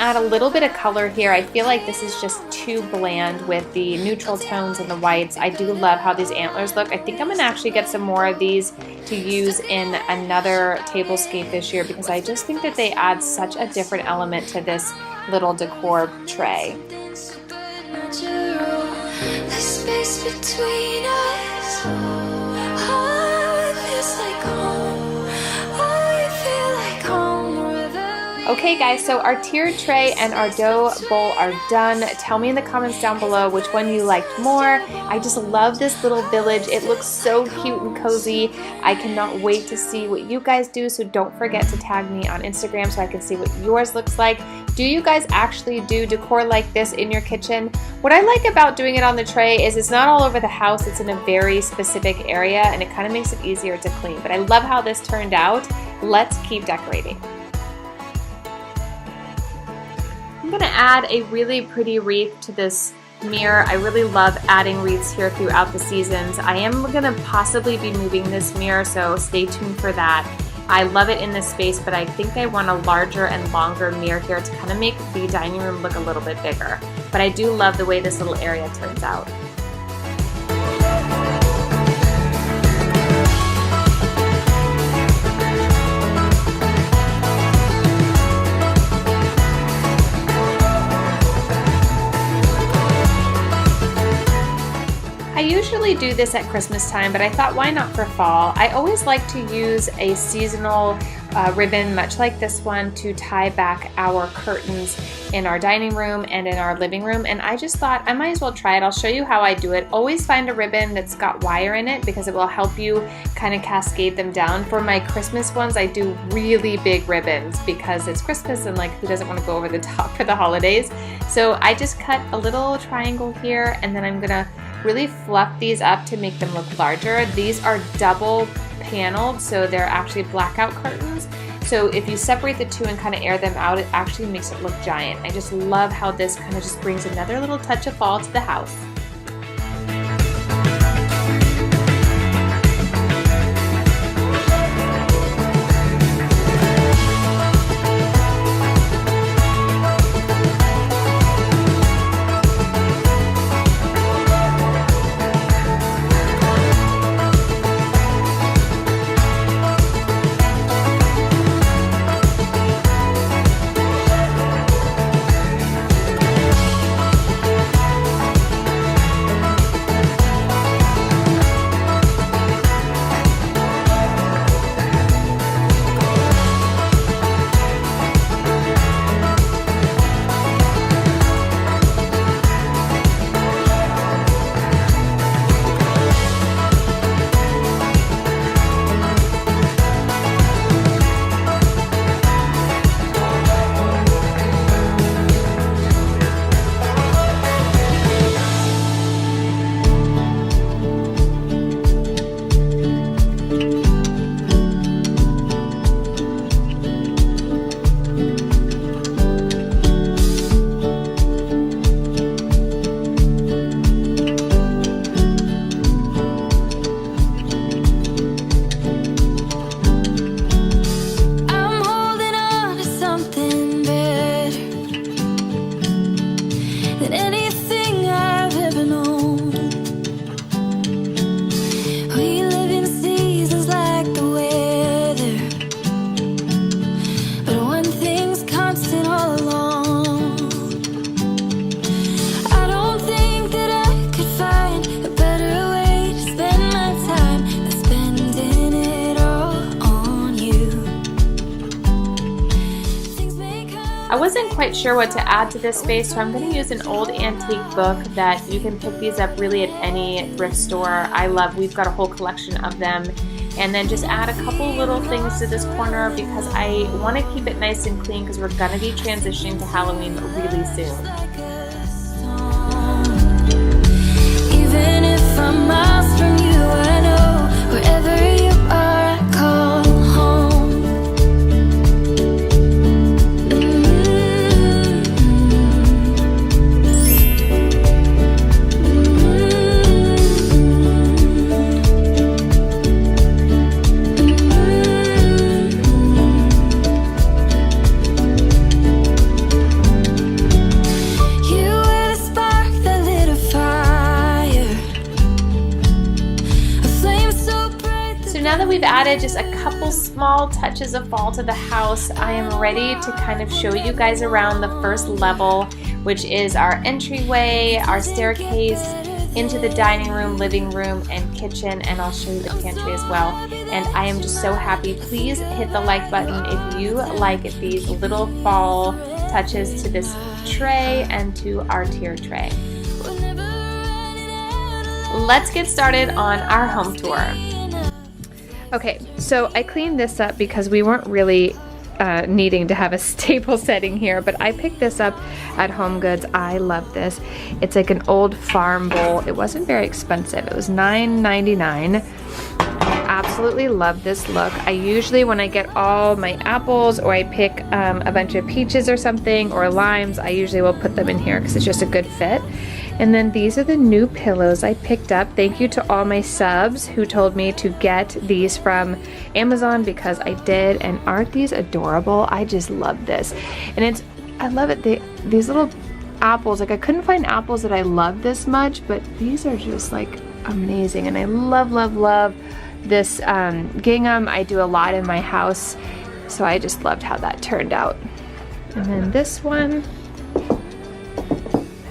Add a little bit of color here. I feel like this is just too bland with the neutral tones and the whites. I do love how these antlers look. I think I'm gonna actually get some more of these to use in another tablescape this year because I just think that they add such a different element to this little decor tray. The space between us, oh, it feels like home. Oh, it feels like home. Okay guys, so our tiered tray and our dough bowl are done. Tell me in the comments down below which one you liked more. I just love this little village. It looks so cute and cozy. I cannot wait to see what you guys do, so don't forget to tag me on Instagram so I can see what yours looks like. Do you guys actually do decor like this in your kitchen? What I like about doing it on the tray is it's not all over the house, it's in a very specific area, and it kind of makes it easier to clean. But I love how this turned out. Let's keep decorating. I'm going to add a really pretty wreath to this mirror. I really love adding wreaths here throughout the seasons. I am going to possibly be moving this mirror, so stay tuned for that. I love it in this space, but I think I want a larger and longer mirror here to kind of make the dining room look a little bit bigger. But I do love the way this little area turns out. I usually do this at Christmas time, but I thought why not for fall? I always like to use a seasonal ribbon, much like this one, to tie back our curtains in our dining room and in our living room, and I just thought I might as well try it. I'll show you how I do it. Always find a ribbon that's got wire in it because it will help you kind of cascade them down. For my Christmas ones, I do really big ribbons because it's Christmas and like who doesn't want to go over the top for the holidays? So I just cut a little triangle here, and then I'm gonna really fluff these up to make them look larger. These are double paneled, so they're actually blackout curtains. So if you separate the two and kind of air them out, it actually makes it look giant. I just love how this kind of just brings another little touch of fall to the house. I wasn't quite sure what to add to this space, so I'm going to use an old antique book that you can pick these up really at any thrift store. We've got a whole collection of them. And then just add a couple little things to this corner because I want to keep it nice and clean because we're going to be transitioning to Halloween really soon. Even if I'm miles from you, I know wherever you are, I call home. Now that we've added just a couple small touches of fall to the house, I am ready to kind of show you guys around the first level, which is our entryway, our staircase into the dining room, living room, and kitchen, and I'll show you the pantry as well. And I am just so happy. Please hit the like button if you like these little fall touches to this tray and to our tier tray. Let's get started on our home tour. Okay, so I cleaned this up because we weren't really needing to have a staple setting here, but I picked this up at Home Goods. I love this. It's like an old farm bowl. It wasn't very expensive. It was $9.99. I absolutely love this look. I usually, when I get all my apples or I pick a bunch of peaches or something or limes, I usually will put them in here because it's just a good fit. And then these are the new pillows I picked up. Thank you to all my subs who told me to get these from Amazon because I did. And aren't these adorable? I just love this. And I love it. These little apples, like I couldn't find apples that I love this much, but these are just like amazing. And I love, love, love this gingham. I do a lot in my house. So I just loved how that turned out. And then this one,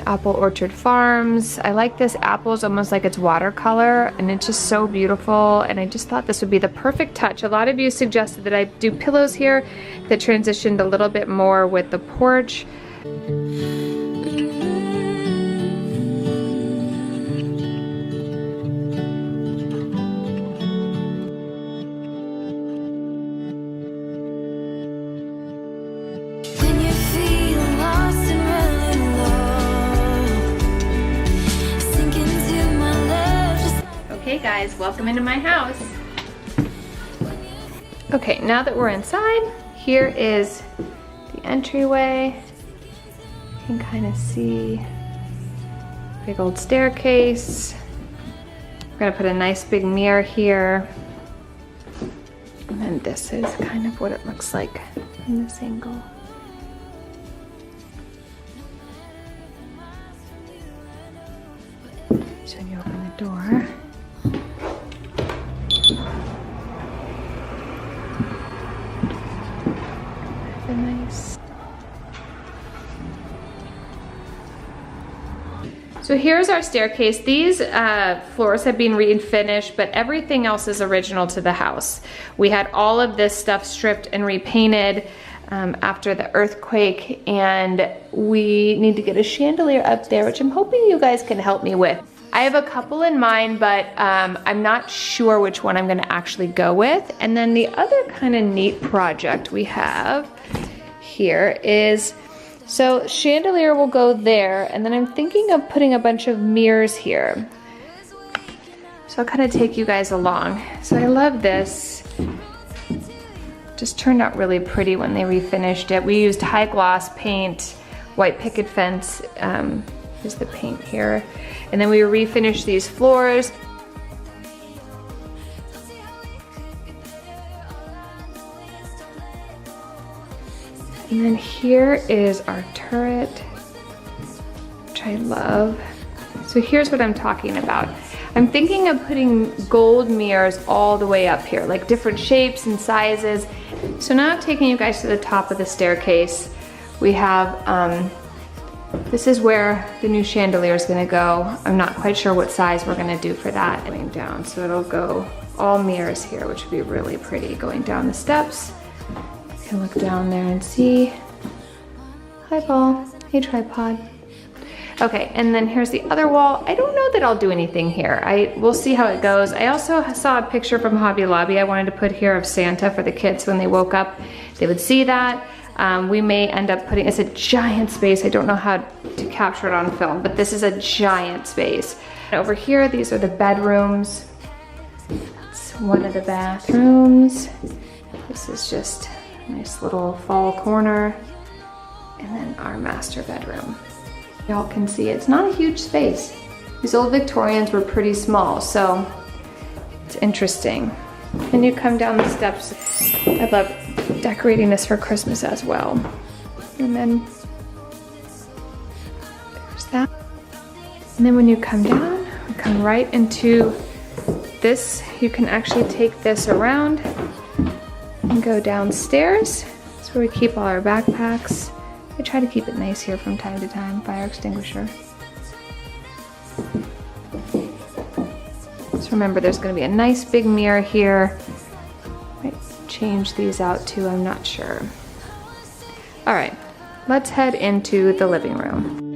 Apple Orchard Farms. I like this apple. It's almost like it's watercolor and it's just so beautiful, and I just thought this would be the perfect touch. A lot of you suggested that I do pillows here that transitioned a little bit more with the porch. When you're feeling lost and running low, sink into my love just Okay guys, welcome into my house. Okay, now that we're inside, here is the entryway. You can kind of see big old staircase. We're gonna put a nice big mirror here. And then this is kind of what it looks like from this angle. So when you open the door, nice. So here's our staircase. These floors have been refinished, but everything else is original to the house. We had all of this stuff stripped and repainted after the earthquake, and we need to get a chandelier up there, which I'm hoping you guys can help me with. I have a couple in mind, but I'm not sure which one I'm gonna actually go with. And then the other kind of neat project we have here is, so chandelier will go there, and then I'm thinking of putting a bunch of mirrors here. So I'll kind of take you guys along. So I love this. Just turned out really pretty when they refinished it. We used high gloss paint, white picket fence, is the paint here. And then we refinished these floors. And then here is our turret, which I love. So here's what I'm talking about. I'm thinking of putting gold mirrors all the way up here, like different shapes and sizes. So now I'm taking you guys to the top of the staircase. We have, this is where the new chandelier is gonna go. I'm not quite sure what size we're gonna do for that. Going down, so it'll go all mirrors here, which would be really pretty. Going down the steps, you can look down there and see. Hi, Paul. Hey, tripod. Okay, and then here's the other wall. I don't know that I'll do anything here. We'll see how it goes. I also saw a picture from Hobby Lobby I wanted to put here of Santa for the kids when they woke up. They would see that. We may end up putting, it's a giant space. I don't know how to capture it on film, but this is a giant space. And over here, these are the bedrooms. It's one of the bathrooms. This is just a nice little fall corner. And then our master bedroom. Y'all can see it's not a huge space. These old Victorians were pretty small, so it's interesting. And you come down the steps. I love decorating this for Christmas as well. And then there's that. And then when you come down, we come right into this. You can actually take this around and go downstairs. That's where we keep all our backpacks. I try to keep it nice here from time to time. Fire extinguisher. Just remember there's going to be a nice big mirror here. Might change these out too, I'm not sure. All right, let's head into the living room.